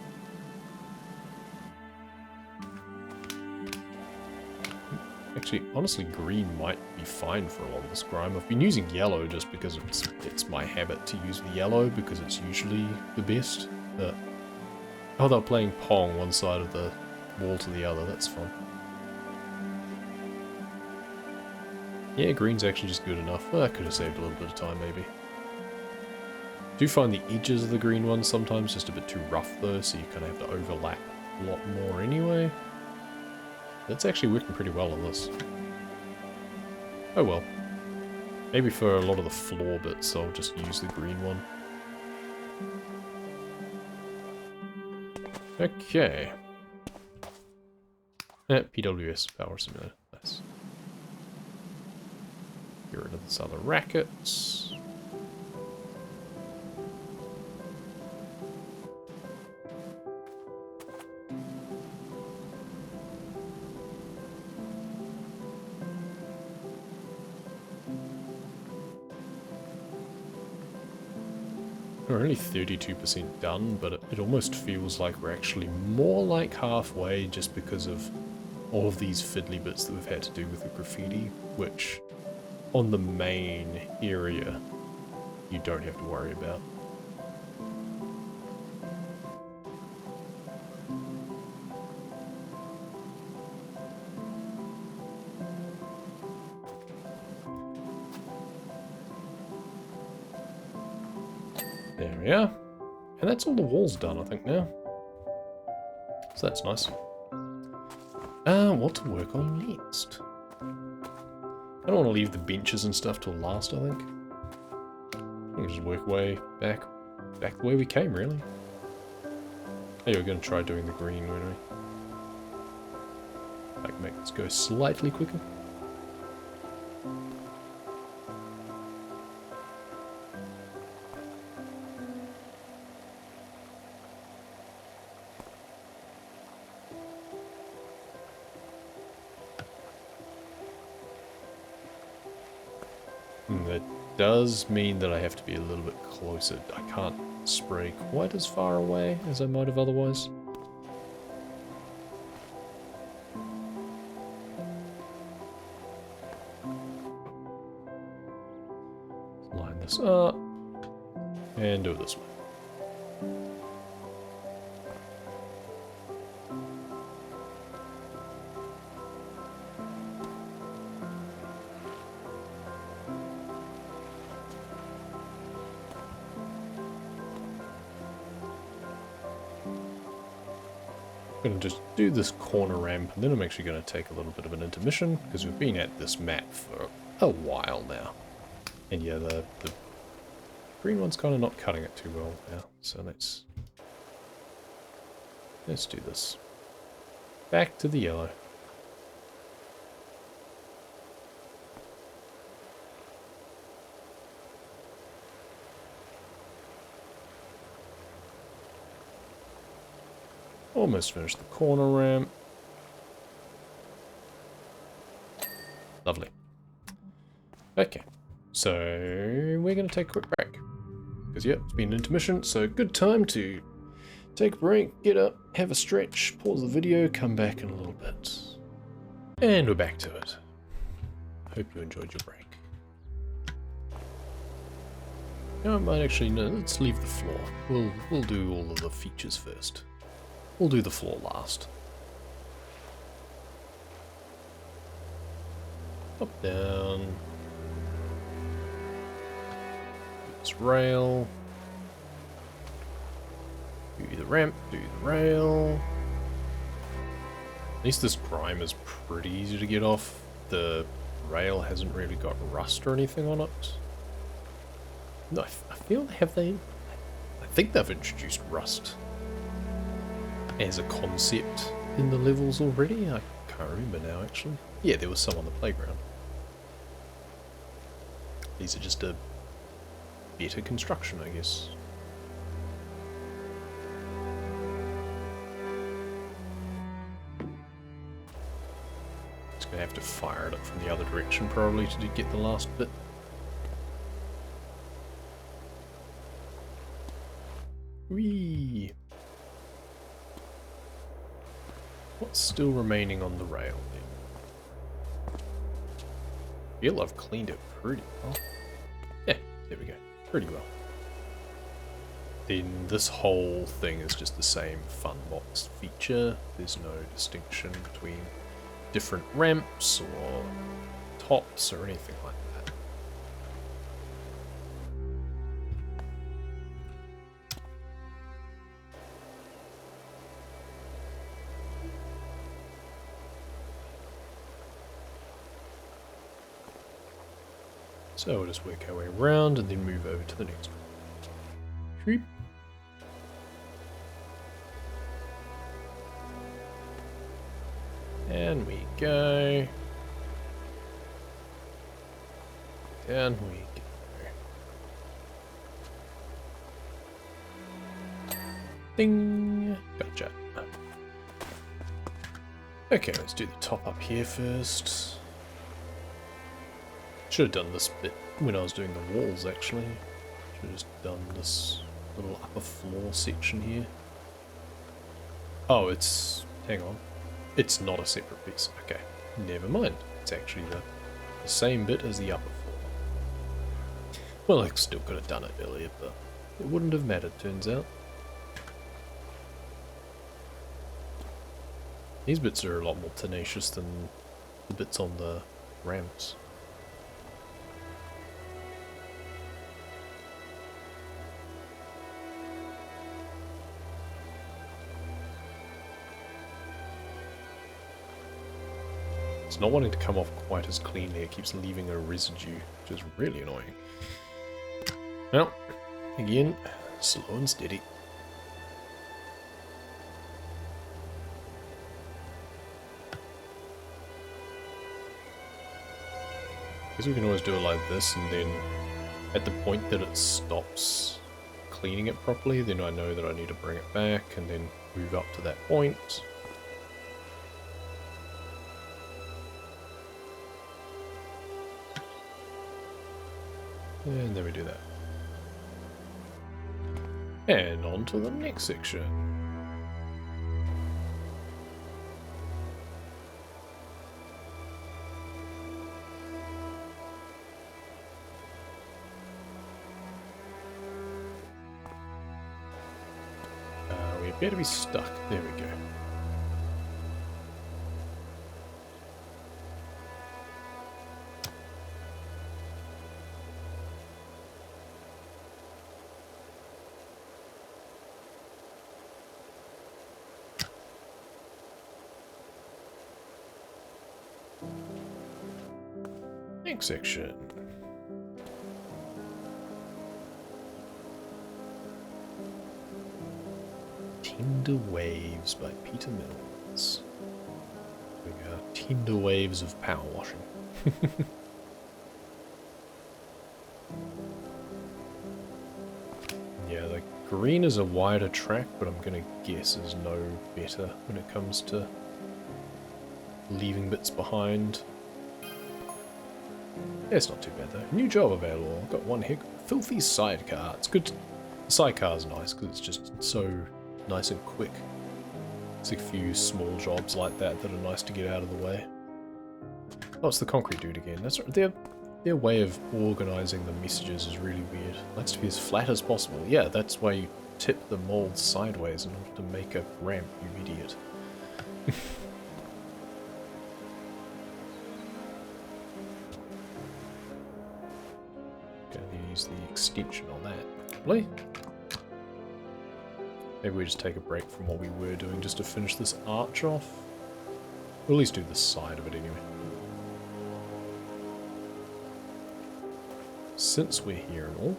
Actually, honestly, green might be fine for a lot of this grime. I've been using yellow just because it's my habit to use the yellow because it's usually the best. But oh, they're playing Pong one side of the wall to the other. That's fun. Yeah, green's actually just good enough. Well, I could have saved a little bit of time, maybe. Do find the edges of the green ones sometimes just a bit too rough, though, so you kind of have to overlap a lot more anyway. That's actually working pretty well on this. Oh well. Maybe for a lot of the floor bits, I'll just use the green one. Okay. PWS, Power Simulator. Nice. Get rid of this other rackets. We're only 32% done, but it almost feels like we're actually more like halfway just because of all of these fiddly bits that we've had to do with the graffiti, which on the main area you don't have to worry about. There we are. And that's all the walls done, I think, now. So that's nice. What to work on next? I don't want to leave the benches and stuff till last, I think. We'll just work way back the way we came, really. Hey, we're going to try doing the green, weren't we? Like, make this go slightly quicker. That does mean that I have to be a little bit closer. I can't spray quite as far away as I might have otherwise. Line this up and do it this way. I'm going to just do this corner ramp, and then I'm actually going to take a little bit of an intermission, because we've been at this map for a while now. And yeah, the green one's kind of not cutting it too well now, so let's do this. Back to the yellow. Almost finished the corner ramp. Lovely. Okay, so we're going to take a quick break. Because, yeah, it's been an intermission, so good time to take a break, get up, have a stretch, pause the video, come back in a little bit. And we're back to it. Hope you enjoyed your break. No, I might actually, no, let's leave the floor. We'll do all of the features first. We'll do the floor last. Up, down. This rail. Do the ramp, do the rail. At least this grime is pretty easy to get off. The rail hasn't really got rust or anything on it. No, I feel I think they've introduced rust as a concept in the levels already. I can't remember now, actually. Yeah, there was some on the playground. These are just a better construction, I guess. Just gonna have to fire it up from the other direction probably to get the last bit. Whee! What's still remaining on the rail then? I feel I've cleaned it pretty well. Yeah, there we go. Pretty well. Then this whole thing is just the same fun box feature. There's no distinction between different ramps or tops or anything like that. So we'll just work our way around and then move over to the next one. Shoop. And we go. Down we go. Ding! Gotcha. Okay, let's do the top up here first. Should have done this bit when I was doing the walls, actually. Should have just done this little upper floor section here. Oh, it's... hang on. It's not a separate piece. Okay, never mind. It's actually the same bit as the upper floor. Well, I still could have done it earlier, but it wouldn't have mattered, turns out. These bits are a lot more tenacious than the bits on the ramps. It's not wanting to come off quite as cleanly, it keeps leaving a residue, which is really annoying. Well, again, slow and steady. Guess we can always do it like this, and then at the point that it stops cleaning it properly, then I know that I need to bring it back and then move up to that point. And then we do that. And on to the next section. We appear to be stuck. There we go. Next section. Tender Waves by Peter Mills. We go. Tender waves of power washing. Yeah, the green is a wider track, but I'm gonna guess is no better when it comes to leaving bits behind. Yeah, it's not too bad though. New job available. I've got one heck filthy sidecar. It's good. The sidecar's nice because it's just so nice and quick. There's a few small jobs like that that are nice to get out of the way. Oh, it's the concrete dude again. That's right. Their way of organising the messages is really weird. Likes to be as flat as possible. Yeah, that's why you tip the mold sideways in order to make a ramp, you idiot. Gonna use the extension on that. Really? Maybe we just take a break from what we were doing just to finish this arch off. We'll at least do the side of it anyway. Since we're here and all.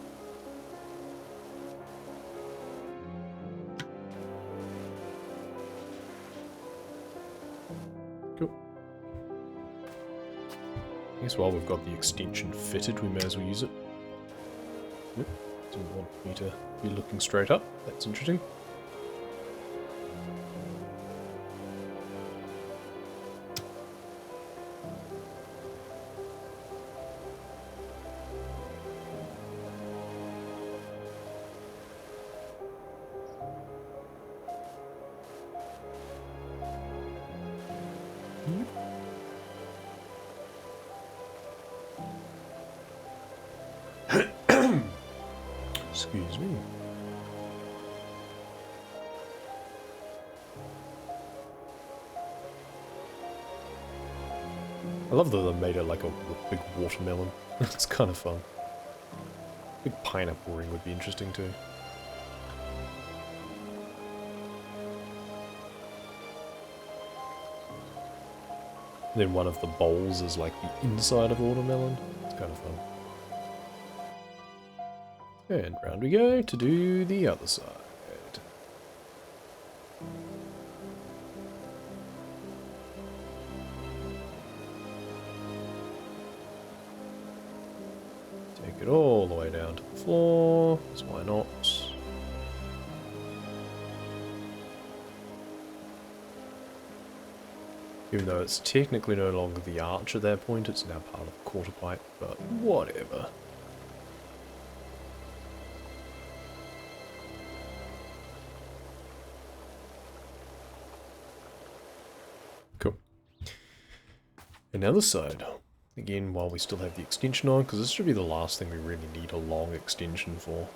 Cool. I guess while we've got the extension fitted, we may as well use it. Oop, didn't want me to be looking straight up. That's interesting. Excuse me. I love that they made it like a big watermelon. It's kind of fun. Big pineapple ring would be interesting too. And then one of the bowls is like the inside of a watermelon. It's kind of fun. And round we go to do the other side. Take it all the way down to the floor, because why not? Even though it's technically no longer the arch at that point, it's now part of the quarter pipe, but whatever. Cool. And now this side. Again, while we still have the extension on, because this should be the last thing we really need a long extension for.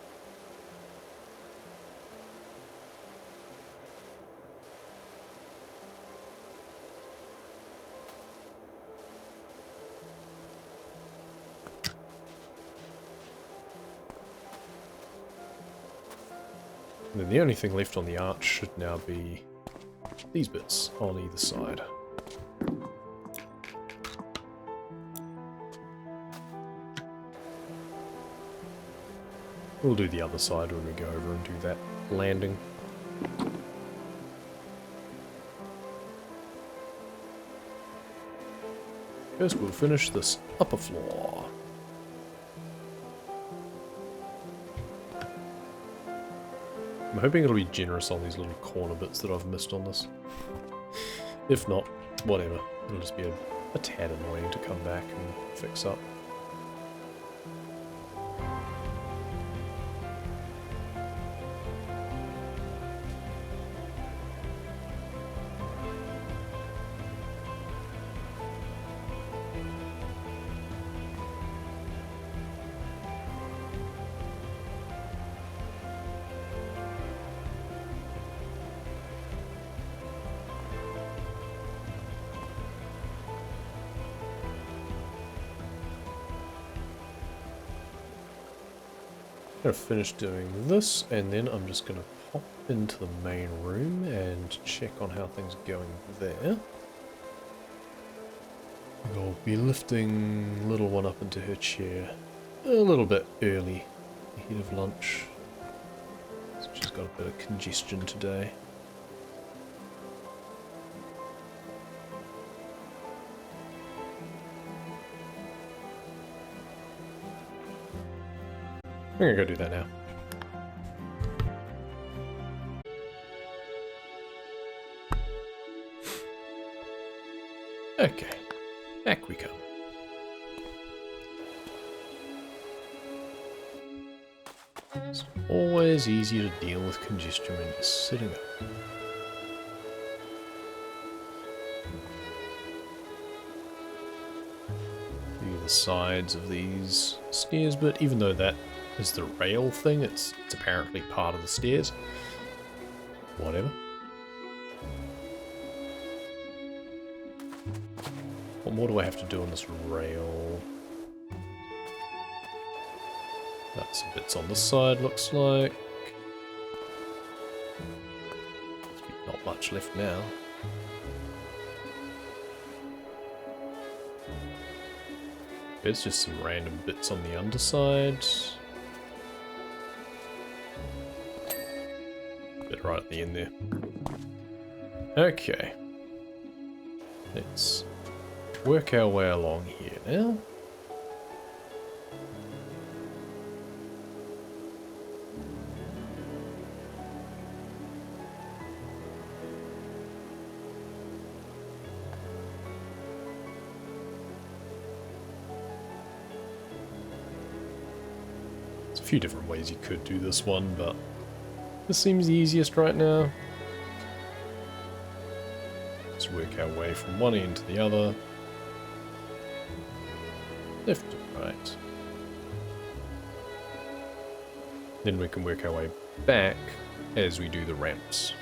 And then the only thing left on the arch should now be these bits on either side. We'll do the other side when we go over and do that landing. First we'll finish this upper floor. I'm hoping it'll be generous on these little corner bits that I've missed on this. If not, whatever. It'll just be a tad annoying to come back and fix up. I'm gonna finish doing this, and then I'm just gonna pop into the main room and check on how things are going there. I'll be lifting little one up into her chair a little bit early, ahead of lunch. So she's got a bit of congestion today. I'm gonna go do that now. Okay, back we come. It's always easier to deal with congestion when you're sitting up. The sides of these stairs, but even though that is the rail thing, it's apparently part of the stairs. Whatever. What more do I have to do on this rail? That's some bits on this side, looks like. Not much left now. There's just some random bits on the underside. Bit right at the end there. Okay. Let's work our way along here now. There's a few different ways you could do this one, but this seems the easiest right now. Let's work our way from one end to the other. Left and right. Then we can work our way back as we do the ramps.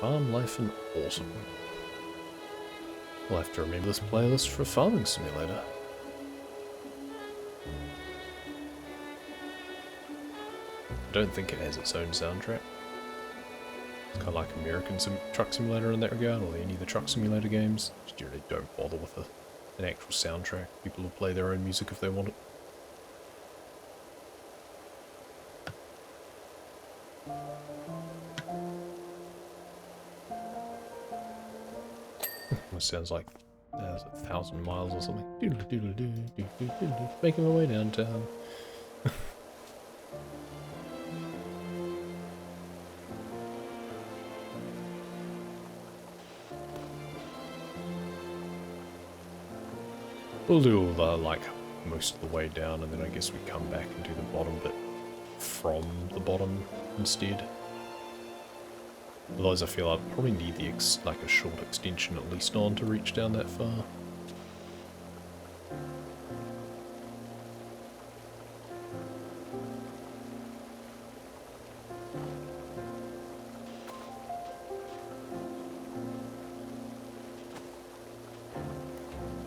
Farm life and autumn. We'll have to remember this playlist for Farming Simulator. I don't think it has its own soundtrack. It's kind of like American Truck Simulator in that regard, or any of the Truck Simulator games. Just generally don't bother with an actual soundtrack. People will play their own music if they want it. It sounds like there's 1,000 miles or something. Doodle doodle doo doo doo doo. Making my way downtown. We'll do all the, like, most of the way down, and then I guess we come back and do the bottom bit from the bottom instead. Otherwise I feel I'd probably need like a short extension at least on to reach down that far.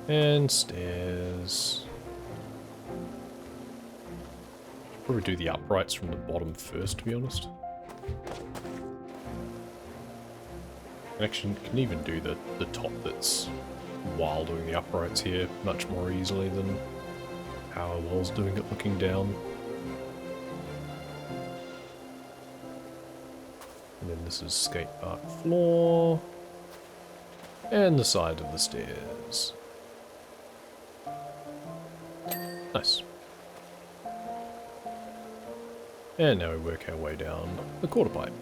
And stairs. Probably do the uprights from the bottom first, to be honest. Actually, can even do the top bits while doing the uprights here much more easily than how I was doing it looking down. And then this is skate park floor. And the side of the stairs. Nice. And now we work our way down the quarter pipe.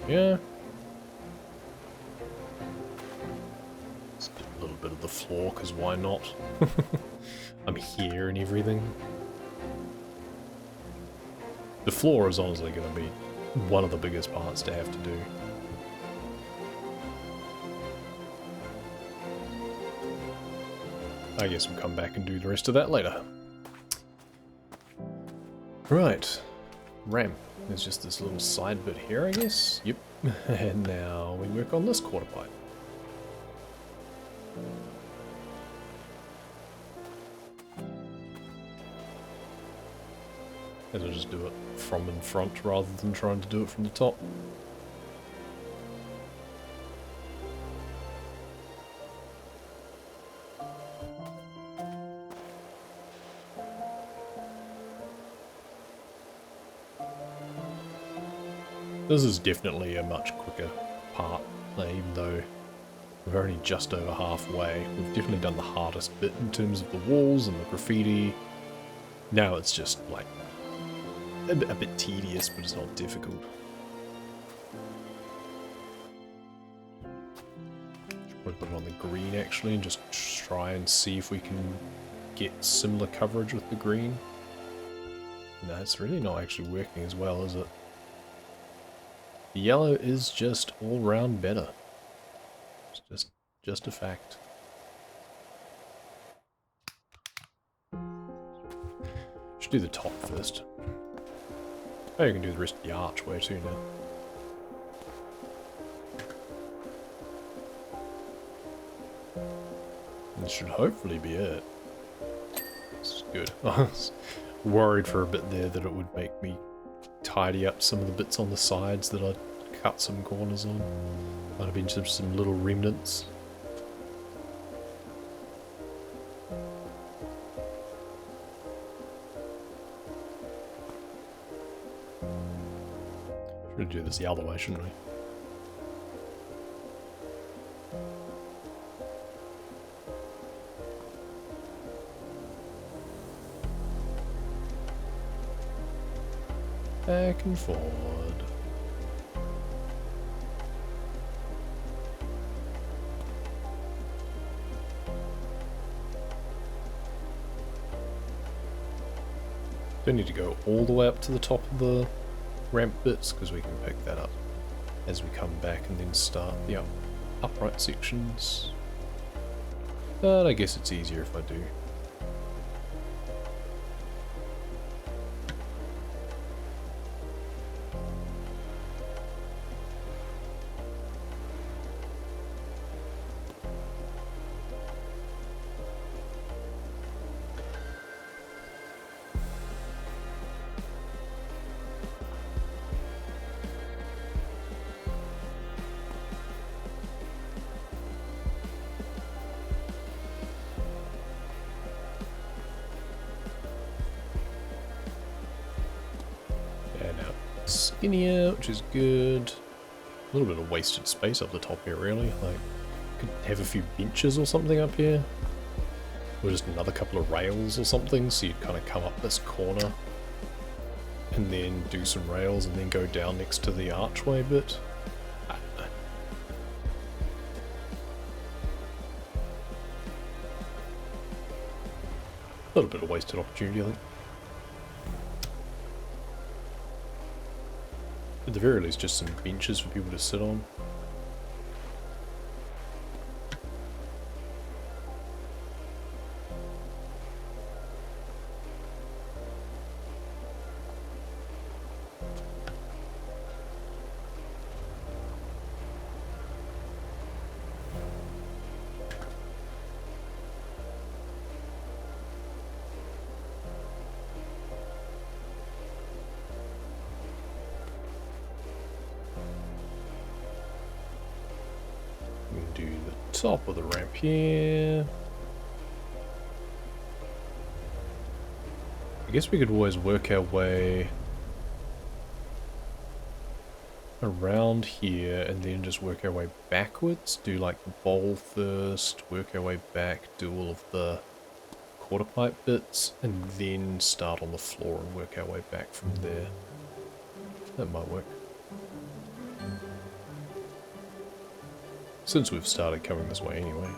Yeah. Let's do a little bit of the floor, because why not? I'm here and everything. The floor is honestly going to be one of the biggest parts to have to do. I guess we'll come back and do the rest of that later. Right. Ramp. There's just this little side bit here, I guess. Yep. And now we work on this quarter pipe. And I'll just do it from in front rather than trying to do it from the top. This is definitely a much quicker part, even though we're only just over halfway. We've definitely done the hardest bit in terms of the walls and the graffiti. Now it's just like a bit tedious, but it's not difficult. Should probably put it on the green actually and just try and see if we can get similar coverage with the green. No, it's really not actually working as well, is it? The yellow is just all round better. It's just a fact. Should do the top first. Oh, you can do the rest of the archway too now. This should hopefully be it. This is good. I was worried for a bit there that it would make me tidy up some of the bits on the sides that I'd cut some corners on. Might have been just some little remnants. Should do this the other way, shouldn't we? Back and forward. Don't need to go all the way up to the top of the ramp bits because we can pick that up as we come back and then start the upright sections. But I guess it's easier if I do. Skinnier, which is good. A little bit of wasted space up the top here, really. Like, could have a few benches or something up here. Or just another couple of rails or something, so you'd kind of come up this corner and then do some rails and then go down next to the archway bit. I don't know. A little bit of wasted opportunity, I think. At the very least, just some benches for people to sit on. Do the top of the ramp here. I guess we could always work our way around here and then just work our way backwards. Do like the bowl first, work our way back, do all of the quarter pipe bits, and then start on the floor and work our way back from there. That might work. Since we've started coming this way anyway.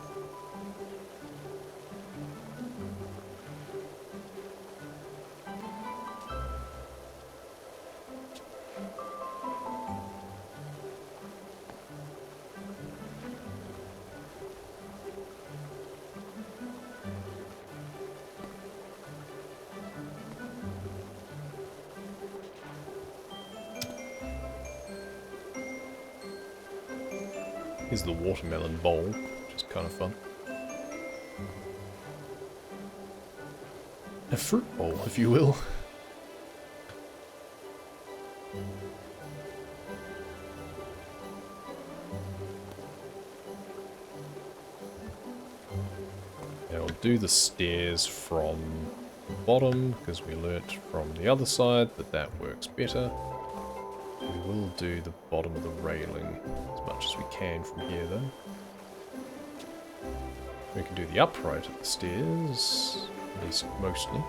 Here's the watermelon bowl, which is kind of fun. A fruit bowl, if you will. Now we'll do the stairs from the bottom, because we learnt from the other side that that works better. We will do the bottom of the railing as much as we can from here, though. We can do the upright of the stairs, at least mostly.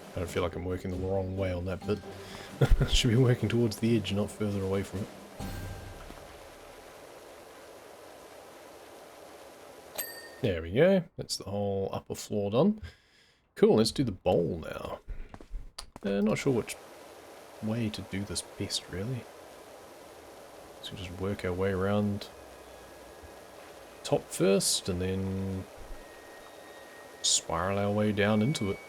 I don't feel like I'm working the wrong way on that bit. Should be working towards the edge, not further away from it. There we go. That's the whole upper floor done. Cool, let's do the bowl now. Not sure which way to do this best, really. So we just work our way around top first, and then spiral our way down into it.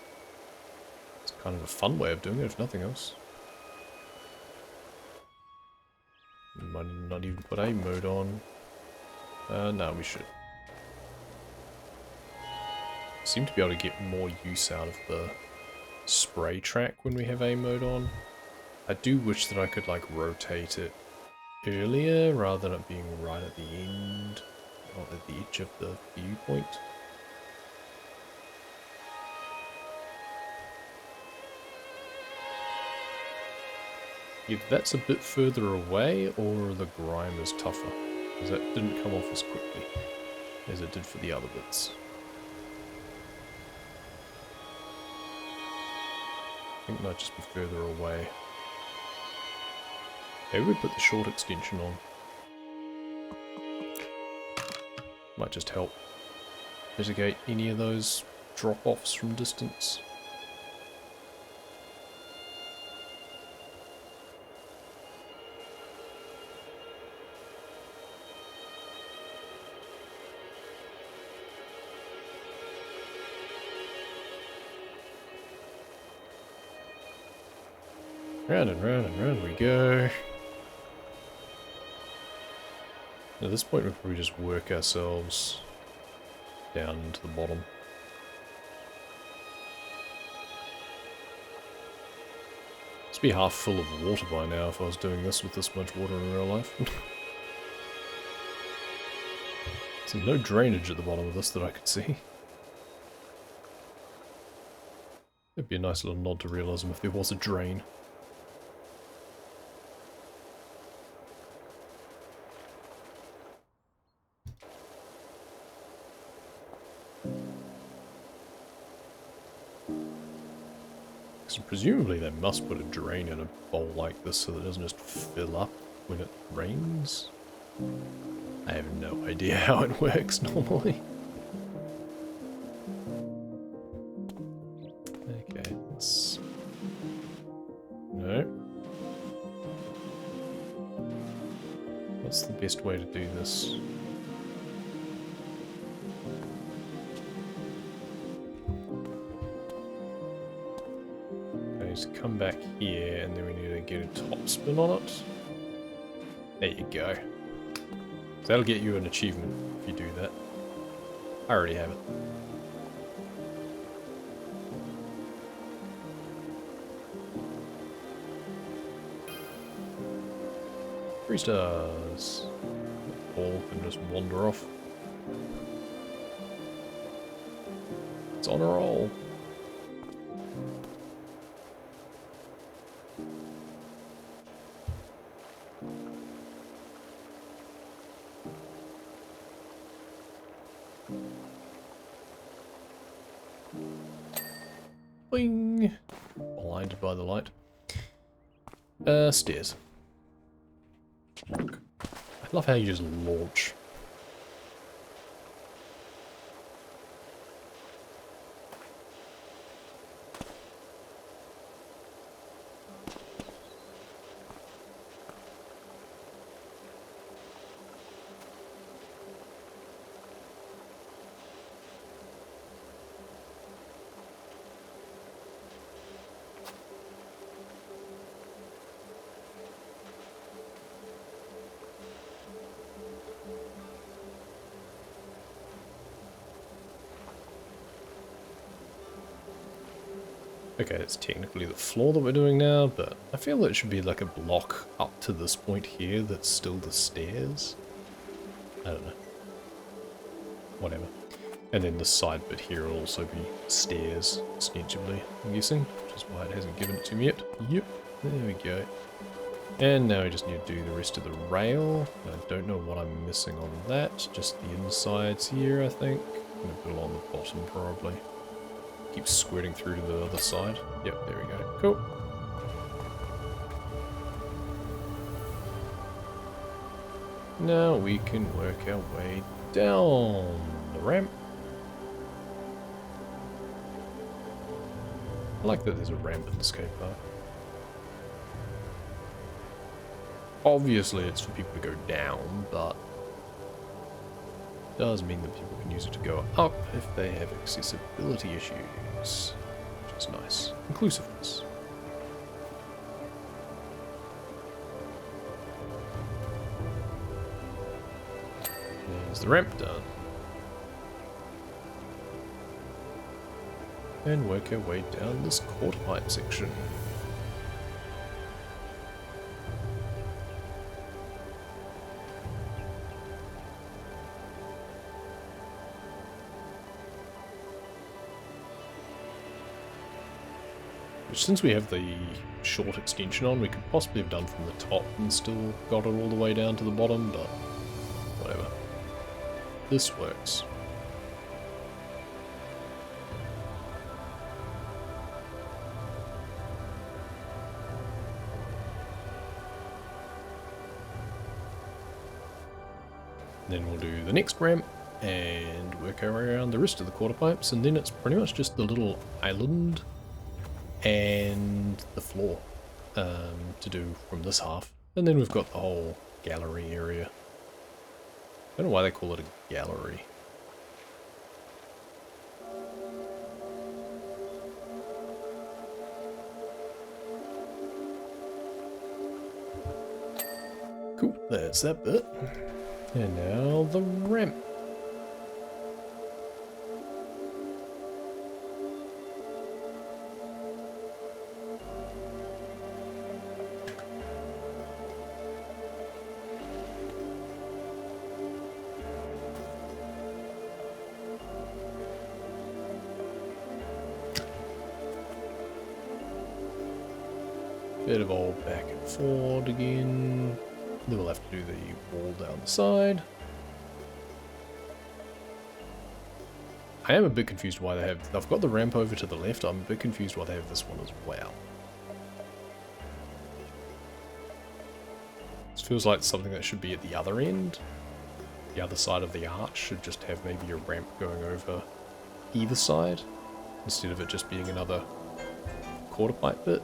It's kind of a fun way of doing it, if nothing else. We might not even put a mode on. No, we should. Seem to be able to get more use out of the spray track when we have a mode on. I do wish that I could like rotate it earlier rather than it being right at the end, or at the edge of the viewpoint. Either that's a bit further away or the grime is tougher, because that didn't come off as quickly as it did for the other bits. I think it might just be further away. Maybe we put the short extension on. Might just help mitigate any of those drop-offs from distance. Round and round and round we go. At this point, we'll probably just work ourselves down into the bottom. Must be half full of water by now if I was doing this with this much water in real life. There's no drainage at the bottom of this that I could see. It'd be a nice little nod to realism if there was a drain. So presumably they must put a drain in a bowl like this so that it doesn't just fill up when it rains. I have no idea how it works normally. Okay, let's... No. What's the best way to do this? Come back here, and then we need to get a top spin on it. There you go. So that'll get you an achievement if you do that. I already have it. 3 stars. Ball can just wander off. It's on a roll. Boing! Blinded by the light. Stairs. I love how you just launch. Okay, it's technically the floor that we're doing now, but I feel it should be like a block up to this point here that's still the stairs. I don't know. Whatever. And then the side bit here will also be stairs, ostensibly, I'm guessing, which is why it hasn't given it to me yet. Yep, there we go. And now we just need to do the rest of the rail. I don't know what I'm missing on that, just the insides here, I think. I'm going to put it on the bottom, probably. Keep squirting through to the other side. Yep, there we go. Cool. Now we can work our way down the ramp. I like that there's a ramp in the skate park. Obviously it's for people to go down, but it does mean that people can use it to go up if they have accessibility issues, which is nice. Inclusiveness. There's the ramp done. And work our way down this quarter pipe section. Which, since we have the short extension on, we could possibly have done from the top and still got it all the way down to the bottom, but whatever. This works. Then we'll do the next ramp and work our way around the rest of the quarter pipes, and then it's pretty much just the little island and the floor to do from this half. And then we've got the whole gallery area. I don't know why they call it a gallery. Cool, that's that bit. And now the ramp. Bit of old back and forward again. Then we'll have to do the wall down the side. I am a bit confused why they've got the ramp over to the left. I'm a bit confused why they have this one as well. This feels like something that should be at the other end. The other side of the arch should just have maybe a ramp going over either side, instead of it just being another quarter pipe bit.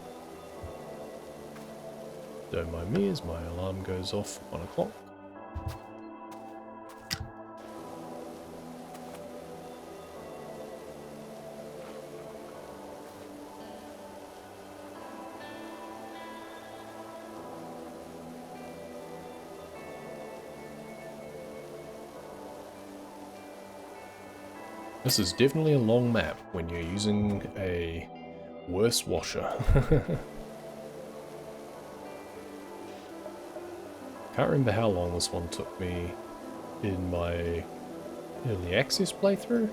Don't mind me as my alarm goes off 1 o'clock. This is definitely a long map when you're using a worse washer. Can't remember how long this one took me in my early access playthrough,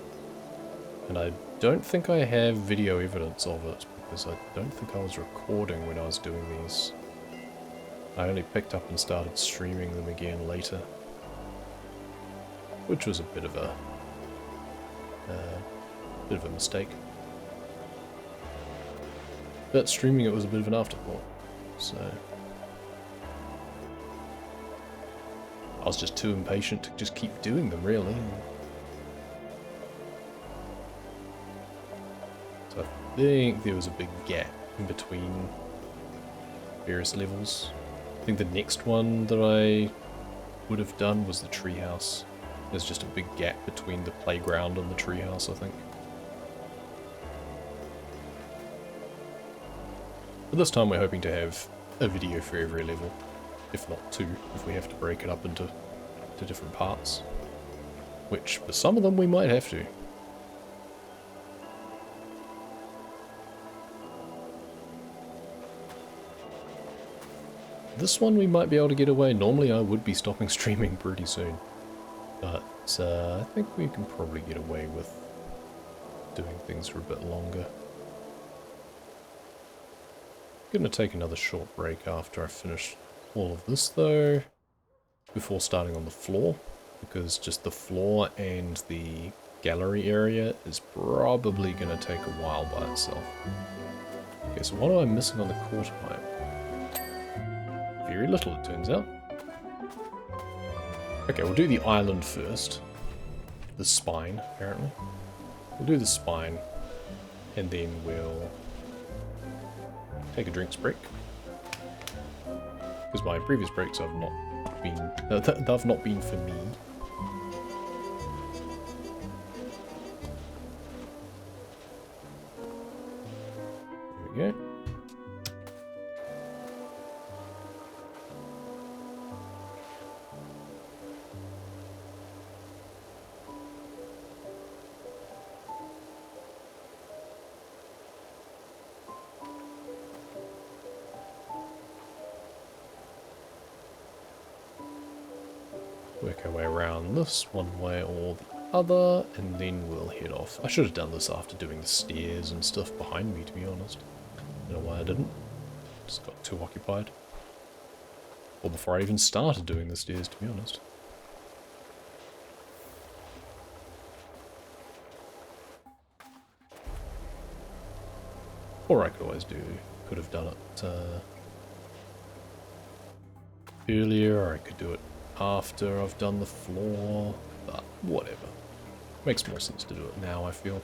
and I don't think I have video evidence of it because I don't think I was recording when I was doing these. I only picked up and started streaming them again later, which was a bit of a mistake. But streaming it was a bit of an afterthought, so I was just too impatient to just keep doing them, really. So I think there was a big gap in between various levels. I think the next one that I would have done was the treehouse. There's just a big gap between the playground and the treehouse, I think. But this time we're hoping to have a video for every level. If not 2, if we have to break it up into different parts. Which, for some of them, we might have to. this one we might be able to get away. Normally I would be stopping streaming pretty soon. But I think we can probably get away with doing things for a bit longer. Gonna take another short break after I finish all of this though, before starting on the floor, because just the floor and the gallery area is probably gonna take a while by itself. Okay, so what am I missing on the quarter pipe? Very little, it turns out. Okay, we'll do the island first. The spine, apparently. We'll do the spine, and then we'll take a drinks break. Because my previous breaks have not been, they've not been for me. There we go. Work our way around this one way or the other, and then we'll head off. I should have done this after doing the stairs and stuff behind me, to be honest. I don't know why I didn't. Just got too occupied. Or before I even started doing the stairs, to be honest. Or I could always could have done it earlier, or I could do it after I've done the floor, but whatever. Makes more sense to do it now, I feel.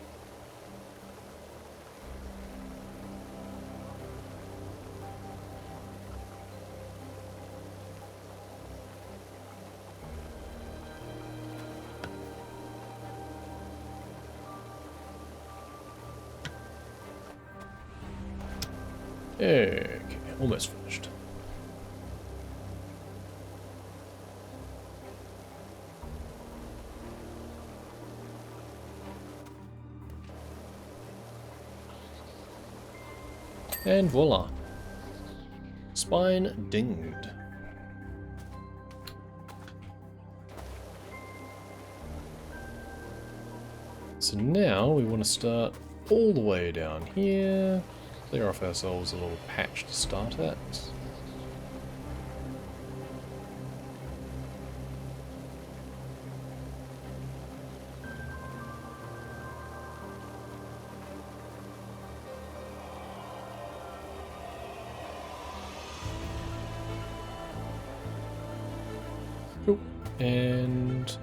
Okay, almost finished. And voila. Spine dinged. So now we want to start all the way down here. Clear off ourselves a little patch to start at. And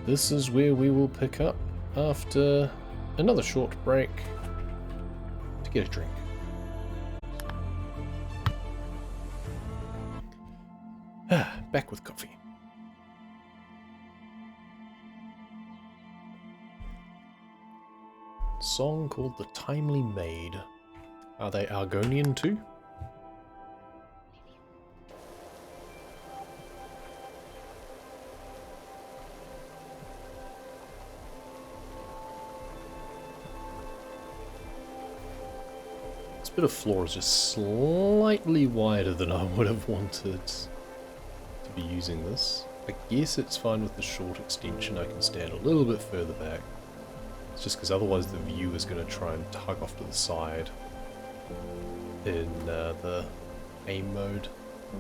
this is where we will pick up after another short break to get a drink. Back with coffee. Song called The Timely Maid. Are they Argonian too? Bit of floor is just slightly wider than I would have wanted to be using this. I guess it's fine with the short extension. I can stand a little bit further back. It's just because otherwise the view is going to try and tug off to the side in the aim mode. You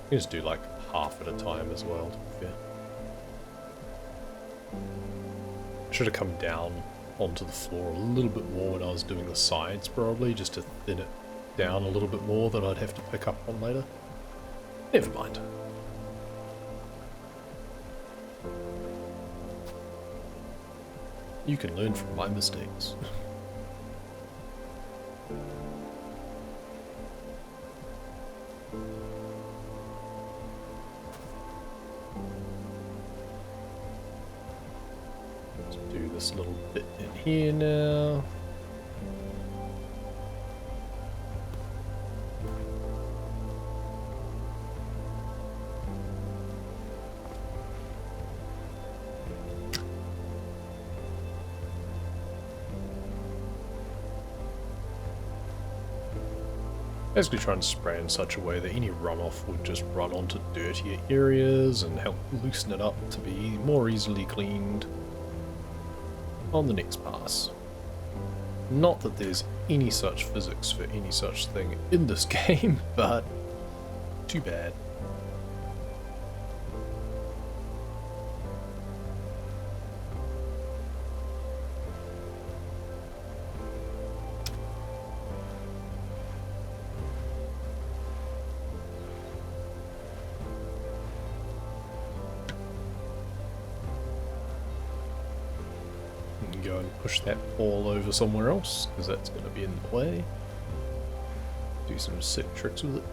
can just do like half at a time as well, to be fair. Should have come down onto the floor a little bit more when I was doing the sides, probably, just to thin it down a little bit more that I'd have to pick up on later. Never mind. You can learn from my mistakes. This little bit in here now. Basically try and spray in such a way that any runoff would just run onto dirtier areas and help loosen it up to be more easily cleaned on the next pass. Not that there's any such physics for any such thing in this game, but too bad. Go and push that ball over somewhere else, because that's going to be in the way. Do some sick tricks with it.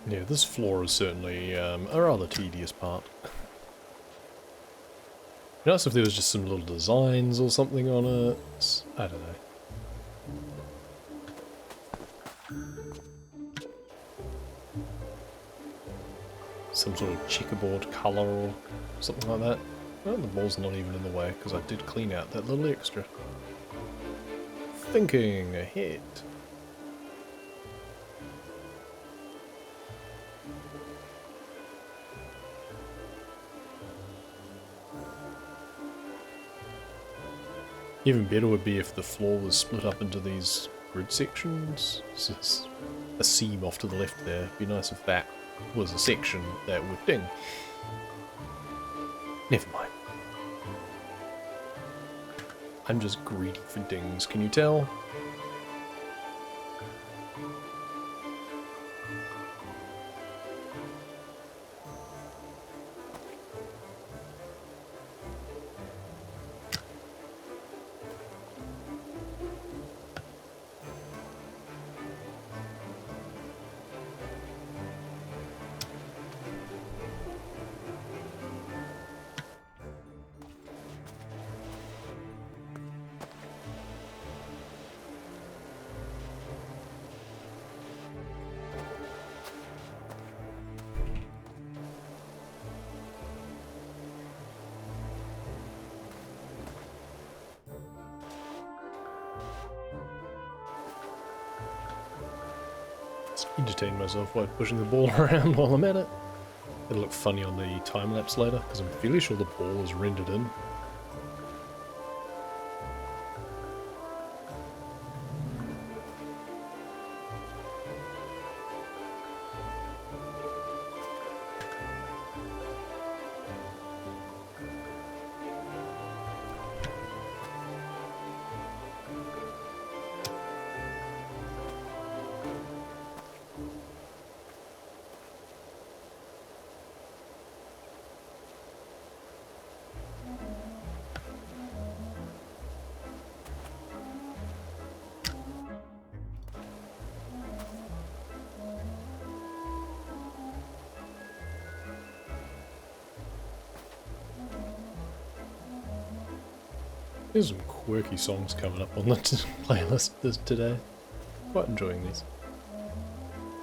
Yeah, this floor is certainly a rather tedious part. Nice if there was just some little designs or something on it. I don't know. Some sort of checkerboard colour or something like that. Well, the ball's not even in the way because I did clean out that little extra. Thinking ahead. Even better would be if the floor was split up into these grid sections. So it's a seam off to the left there. It'd be nice if that was a section that would ding. Never mind. I'm just greedy for dings, can you tell? Entertain myself by pushing the ball around while I'm at it. It'll look funny on the time lapse later because I'm fairly sure the ball is rendered in. There's some quirky songs coming up on the playlist today. Quite enjoying these.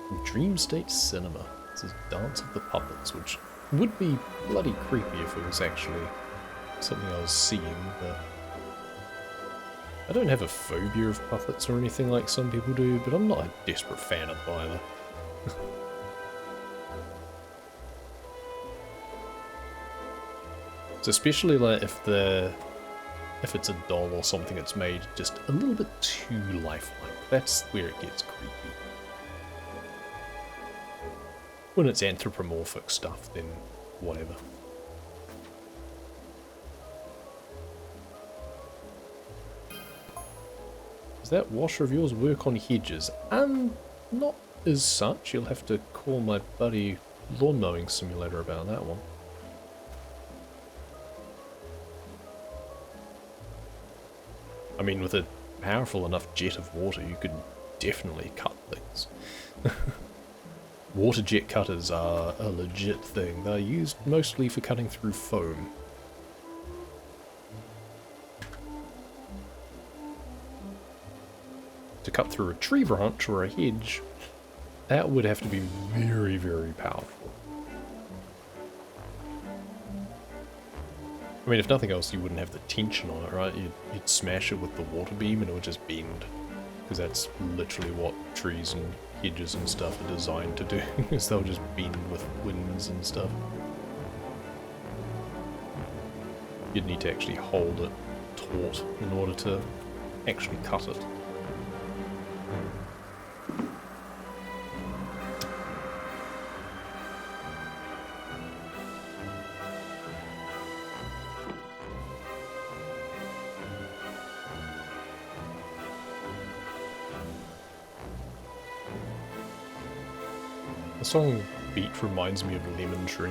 From Dream State Cinema. This is Dance of the Puppets, which would be bloody creepy if it was actually something I was seeing, but I don't have a phobia of puppets or anything like some people do, but I'm not a desperate fan of them either. It's especially like if it's a doll or something that's made just a little bit too lifelike. That's where it gets creepy. When it's anthropomorphic stuff, then whatever. Does that washer of yours work on hedges? Not as such. You'll have to call my buddy Lawn Mowing Simulator about that one. I mean, with a powerful enough jet of water, you could definitely cut things. Water jet cutters are a legit thing. They're used mostly for cutting through foam. To cut through a tree branch or a hedge, that would have to be very, very powerful. I mean, if nothing else, you wouldn't have the tension on it, right? You'd smash it with the water beam and it would just bend. Because that's literally what trees and hedges and stuff are designed to do, is they'll just bend with winds and stuff. You'd need to actually hold it taut in order to actually cut it. The song beat reminds me of Lemon Tree.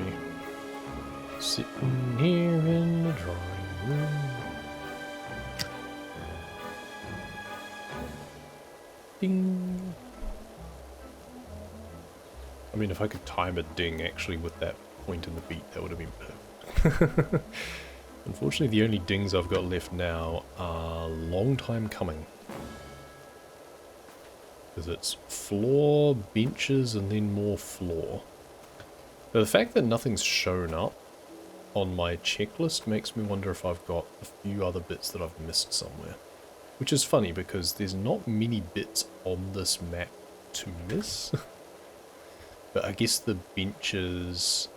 Sitting here in the drawing room. Ding. I mean, if I could time a ding actually with that point in the beat, that would have been perfect. Unfortunately, the only dings I've got left now are long time coming. Because it's floor, benches, and then more floor. But the fact that nothing's shown up on my checklist makes me wonder if I've got a few other bits that I've missed somewhere. Which is funny because there's not many bits on this map to miss. But I guess the benches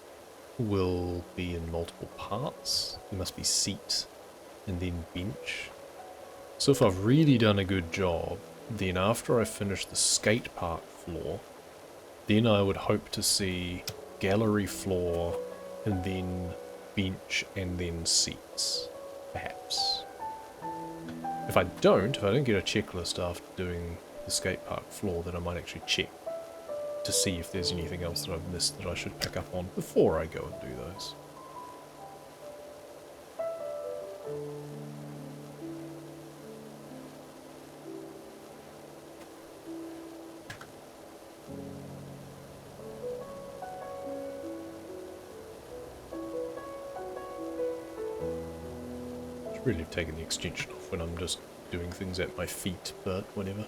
will be in multiple parts. There must be seat and then bench. So if I've really done a good job, then after I finish the skate park floor, then I would hope to see gallery floor, and then bench, and then seats, perhaps. If I don't get a checklist after doing the skate park floor, then I might actually check to see if there's anything else that I've missed that I should pick up on before I go and do those. Really have taken the extension off when I'm just doing things at my feet, but whatever.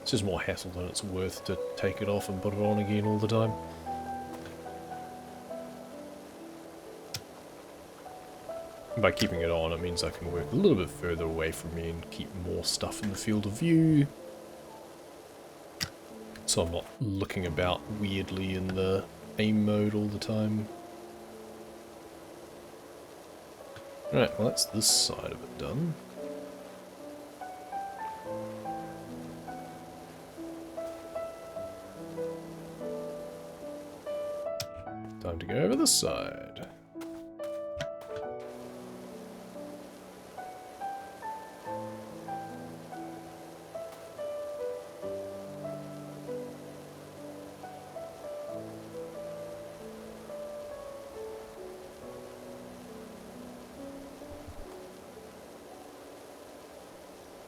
It's just more hassle than it's worth to take it off and put it on again all the time. And by keeping it on, it means I can work a little bit further away from me and keep more stuff in the field of view. So I'm not looking about weirdly in the aim mode all the time. Alright, well that's this side of it done. Time to go over this side.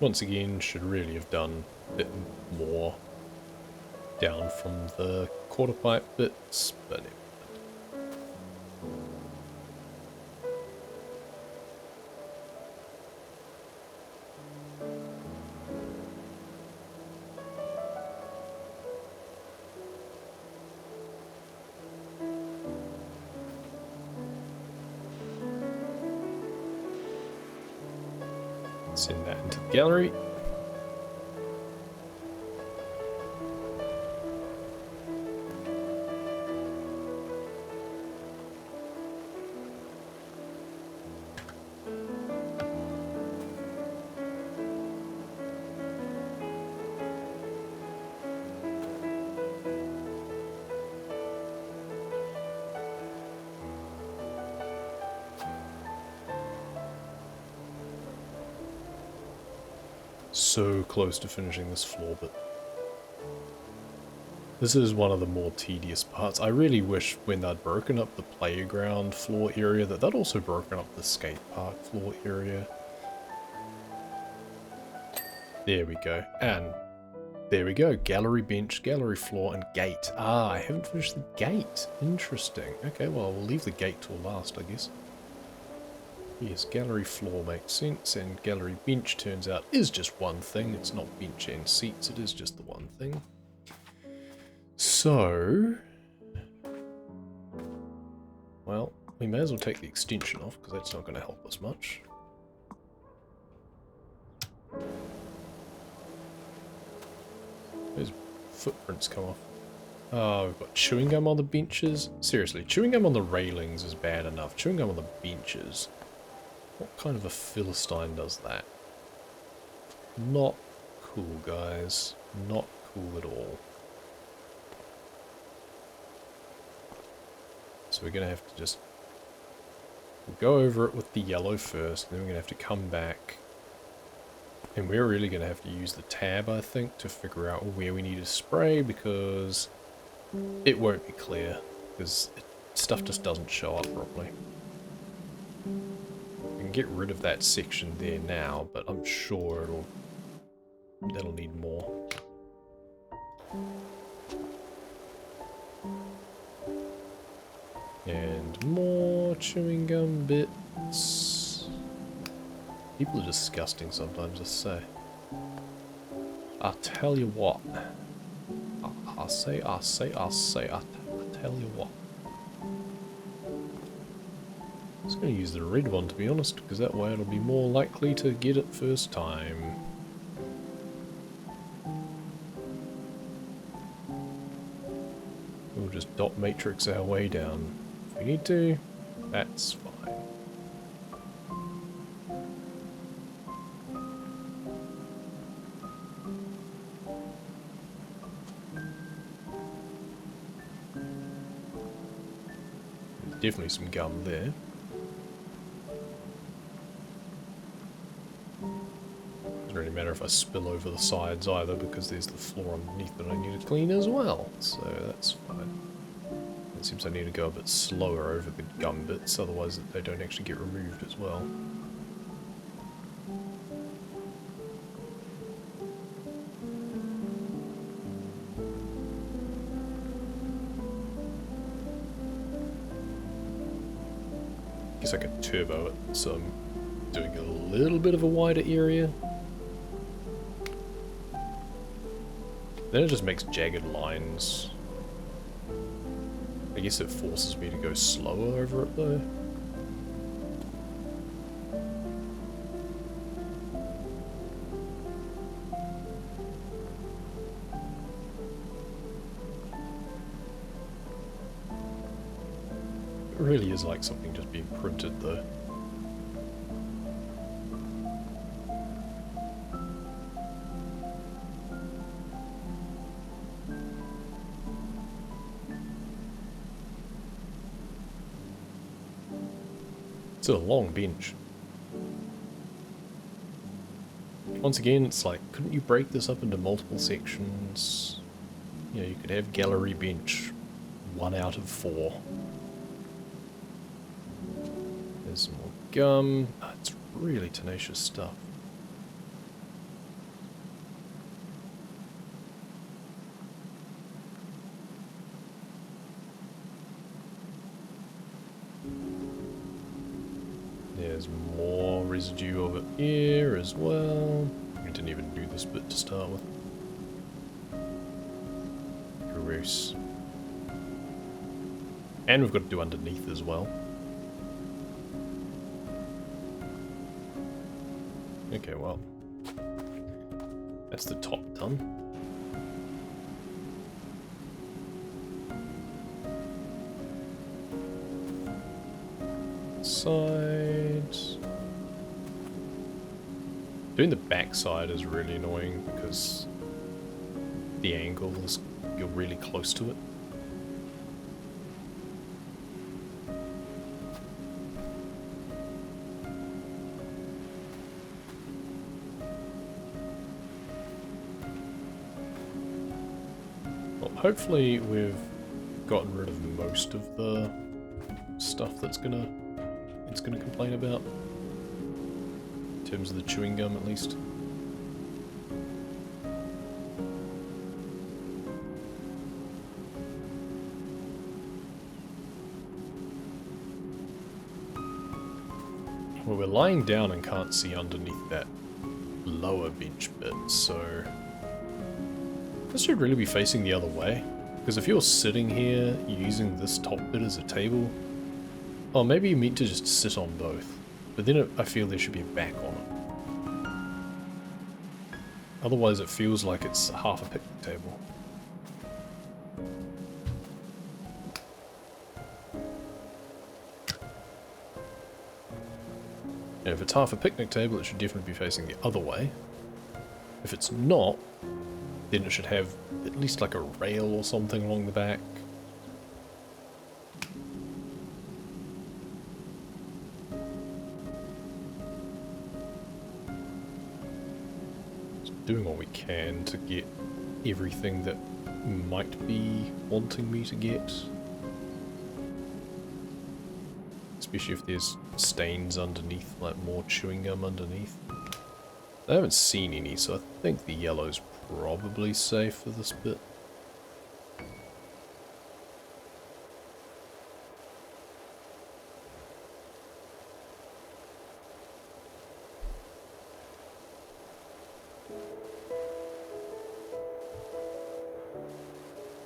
Once again, should really have done a bit more down from the quarter pipe bits, but send that into the gallery. So close to finishing this floor, but This is one of the more tedious parts. I really wish when they'd broken up the playground floor area that they'd also broken up the skate park floor area. There we go. And there we go. Gallery bench, gallery floor, and gate. Ah, I haven't finished the gate. Interesting. Okay, well, we'll leave the gate till last, I guess. Yes, gallery floor makes sense, and gallery bench turns out is just one thing. It's not bench and seats, it is just the one thing. So, well, we may as well take the extension off because that's not going to help us much. Those footprints come off. Oh, we've got chewing gum on the benches. Seriously, chewing gum on the railings is bad enough. Chewing gum on the benches. What kind of a Philistine does that? Not cool, guys. Not cool at all. So we're going to have to just go over it with the yellow first, and then we're going to have to come back. And we're really going to have to use the tab, I think, to figure out where we need to spray, because it won't be clear, because stuff just doesn't show up properly. We can get rid of that section there now, but I'm sure that'll need more. And more chewing gum bits. People are disgusting sometimes, I say. I tell you what. I tell you what. I'm just going to use the red one, to be honest, because that way it'll be more likely to get it first time. We'll just dot matrix our way down. If we need to, that's fine. There's definitely some gum there. Doesn't really matter if I spill over the sides either, because there's the floor underneath that I need to clean as well, so that's fine. It seems I need to go a bit slower over the gum bits, otherwise they don't actually get removed as well. Guess I could turbo it, so I'm doing a little bit of a wider area. Then it just makes jagged lines. I guess it forces me to go slower over it though. It really is like something just being printed though. It's a long bench. Once again, it's like, couldn't you break this up into multiple sections? You know, you could have gallery bench 1 out of 4. There's some more gum. Oh, it's really tenacious stuff. There's more residue of it here as well. We didn't even do this bit to start with. Gross. And we've got to do underneath as well. Okay, well. That's the top done. Sides. Doing the back side is really annoying because the angle is, you're really close to it. hopefully we've gotten rid of most of the stuff it's gonna complain about. In terms of the chewing gum, at least. Well, we're lying down and can't see underneath that lower bench bit, so this should really be facing the other way. Because if you're sitting here using this top bit as a table, oh, maybe you meant to just sit on both, but then I feel there should be a back on it. Otherwise it feels like it's half a picnic table. And if it's half a picnic table, it should definitely be facing the other way. If it's not, then it should have at least like a rail or something along the back. Just doing what we can to get everything that might be wanting me to get. Especially if there's stains underneath, like more chewing gum underneath. I haven't seen any, so I think the yellow's probably safe for this bit.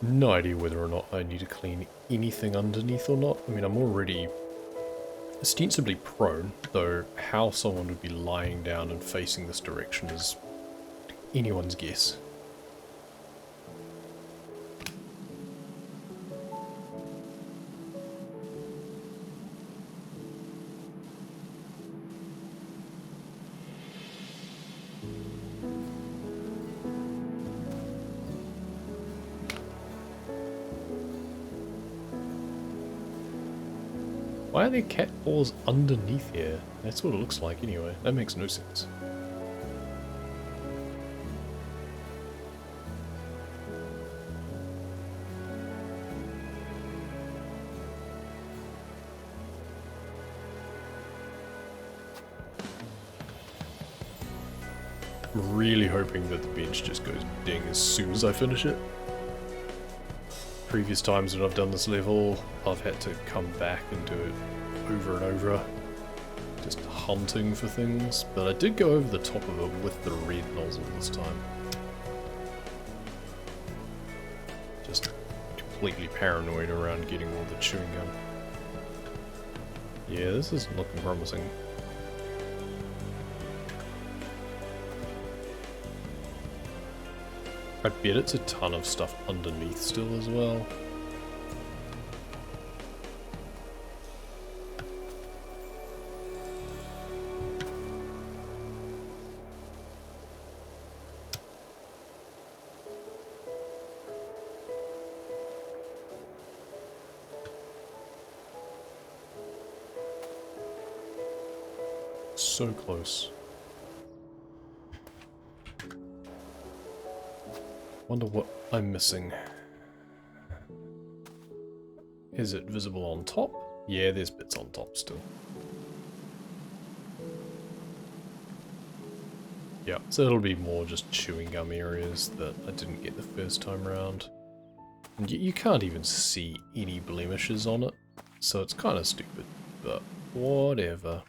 No idea whether or not I need to clean anything underneath or not. I mean, I'm already ostensibly prone, though how someone would be lying down and facing this direction is anyone's guess. Why are there cat paws underneath here? That's what it looks like anyway. That makes no sense. I'm really hoping that the bench just goes ding as soon as I finish it. Previous times when I've done this level, I've had to come back and do it over and over, just hunting for things, but I did go over the top of it with the red nozzle this time. Just completely paranoid around getting all the chewing gum. Yeah, this isn't looking promising. I bet it's a ton of stuff underneath still as well. So close. Wonder what I'm missing. Is it visible on top? Yeah, there's bits on top still. Yeah, so it'll be more just chewing gum areas that I didn't get the first time around. And you can't even see any blemishes on it, so it's kind of stupid, but whatever.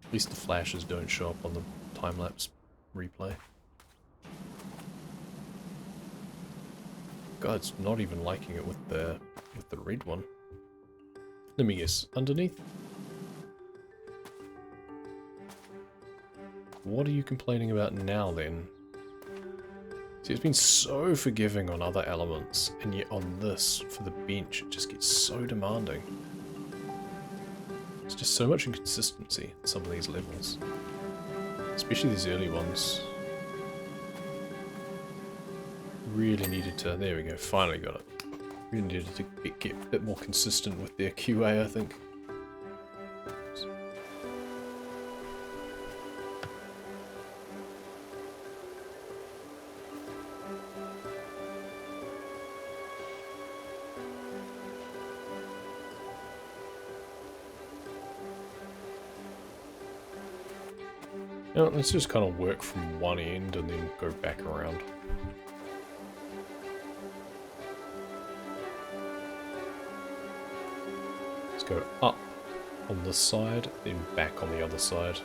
At least the flashes don't show up on the time-lapse replay. God, it's not even liking it with the red one. Let me guess, underneath? What are you complaining about now then? See, it's been so forgiving on other elements, and yet on this, for the bench, it just gets so demanding. There's just so much inconsistency in some of these levels. Especially these early ones. Really needed to... There we go, finally got it. Really needed to get a bit more consistent with their QA, I think. Now, let's just kind of work from one end and then go back around. Let's go up on this side, then back on the other side.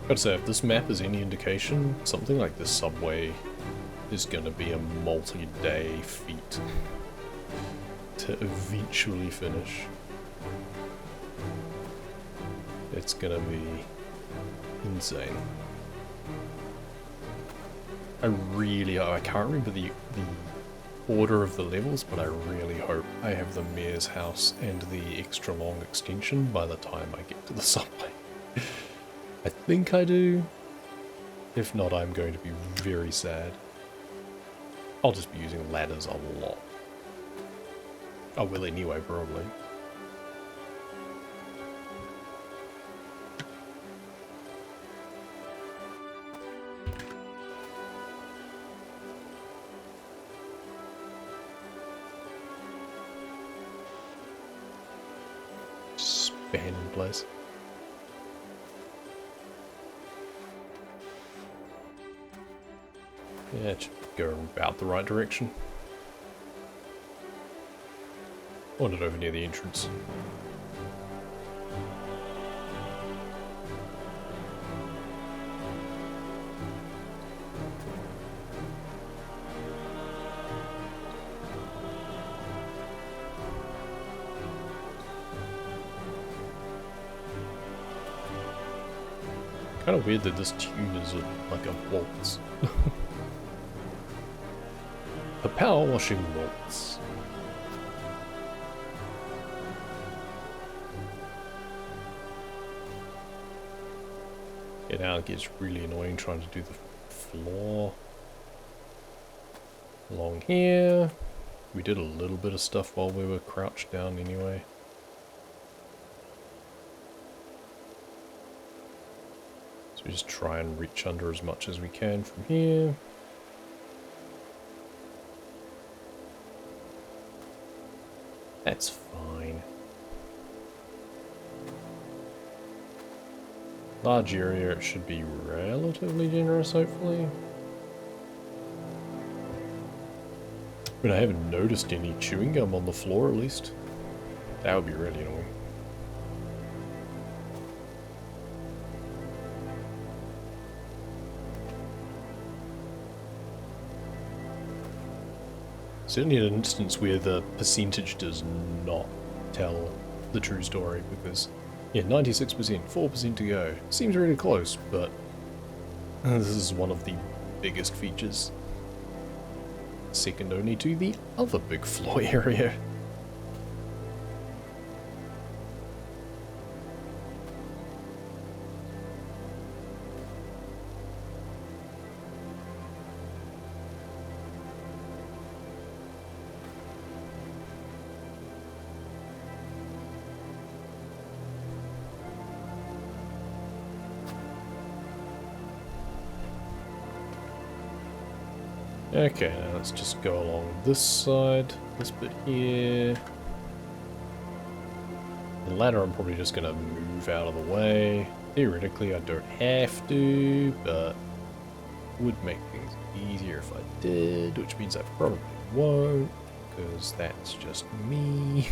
Gotta say, if this map is any indication, something like this subway is gonna be a multi-day feat to eventually finish. It's gonna be insane. I can't remember the order of the levels, but I really hope I have the mayor's house and the extra long extension by the time I get to the subway. I think I do. If not, I'm going to be very sad. I'll just be using ladders a lot. I will anyway, probably. Span in place. Yeah, it should go about the right direction. I want it over near the entrance. Kind of weird that this tune is like a waltz. A power washing waltz. Yeah, now it gets really annoying trying to do the floor. Along here. We did a little bit of stuff while we were crouched down anyway. So we just try and reach under as much as we can from here. That's fine. Large area, it should be relatively generous, hopefully. But I haven't noticed any chewing gum on the floor, at least. That would be really annoying. Certainly an instance where the percentage does not tell the true story, because, yeah, 96%, 4% to go. Seems really close, but this is one of the biggest features. Second only to the other big floor area. Okay, now let's just go along this side, this bit here. The ladder I'm probably just going to move out of the way. Theoretically I don't have to, but it would make things easier if I did, which means I probably won't, because that's just me.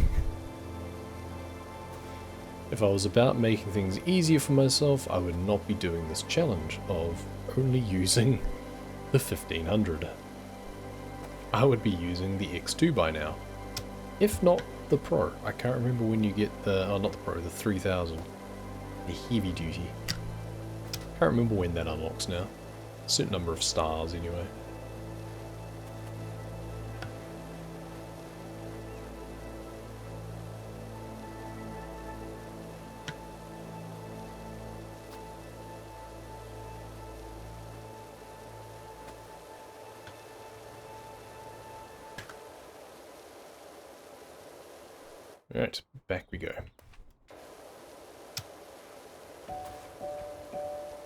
If I was about making things easier for myself, I would not be doing this challenge of only using the 1500. I would be using the X2 by now. If not the Pro. I can't remember when you get the, oh not the Pro, the 3000. The heavy duty. Can't remember when that unlocks now. A certain number of stars anyway. Alright, back we go.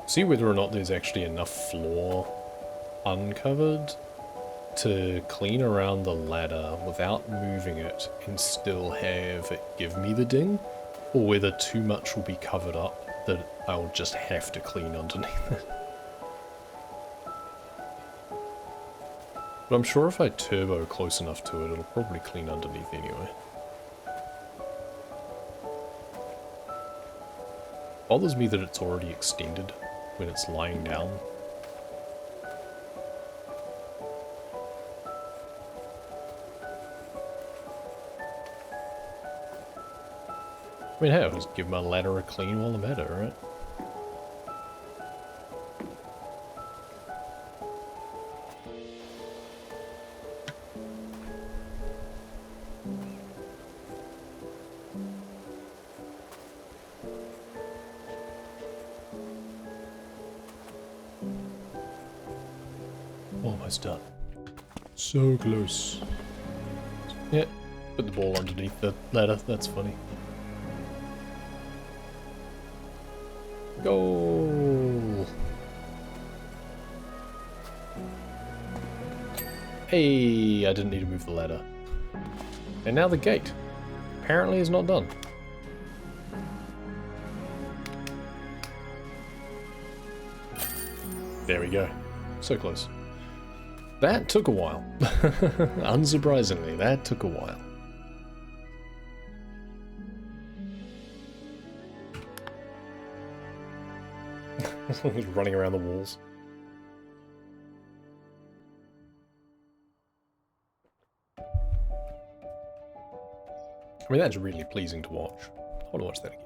See whether or not there's actually enough floor uncovered to clean around the ladder without moving it and still have it give me the ding, or whether too much will be covered up that I'll just have to clean underneath it. But I'm sure if I turbo close enough to it, it'll probably clean underneath anyway. Bothers me that it's already extended when it's lying down. I mean, hey, I'll just give my ladder a clean while I'm at it, right? Almost done. So close. Yeah, put the ball underneath the ladder, that's funny. Goal! Hey, I didn't need to move the ladder. And now the gate. Apparently is not done. There we go. So close. That took a while. Unsurprisingly, that took a while. He's running around the walls. I mean, that's really pleasing to watch. I want to watch that again.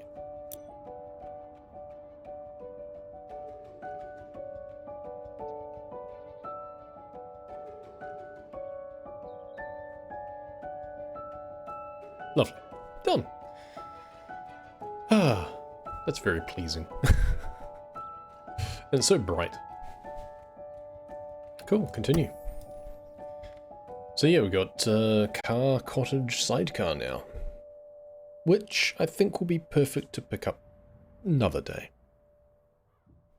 Lovely. Done. Ah, that's very pleasing. And it's so bright. Cool, continue. So yeah, we got car, cottage, sidecar now. Which I think will be perfect to pick up another day.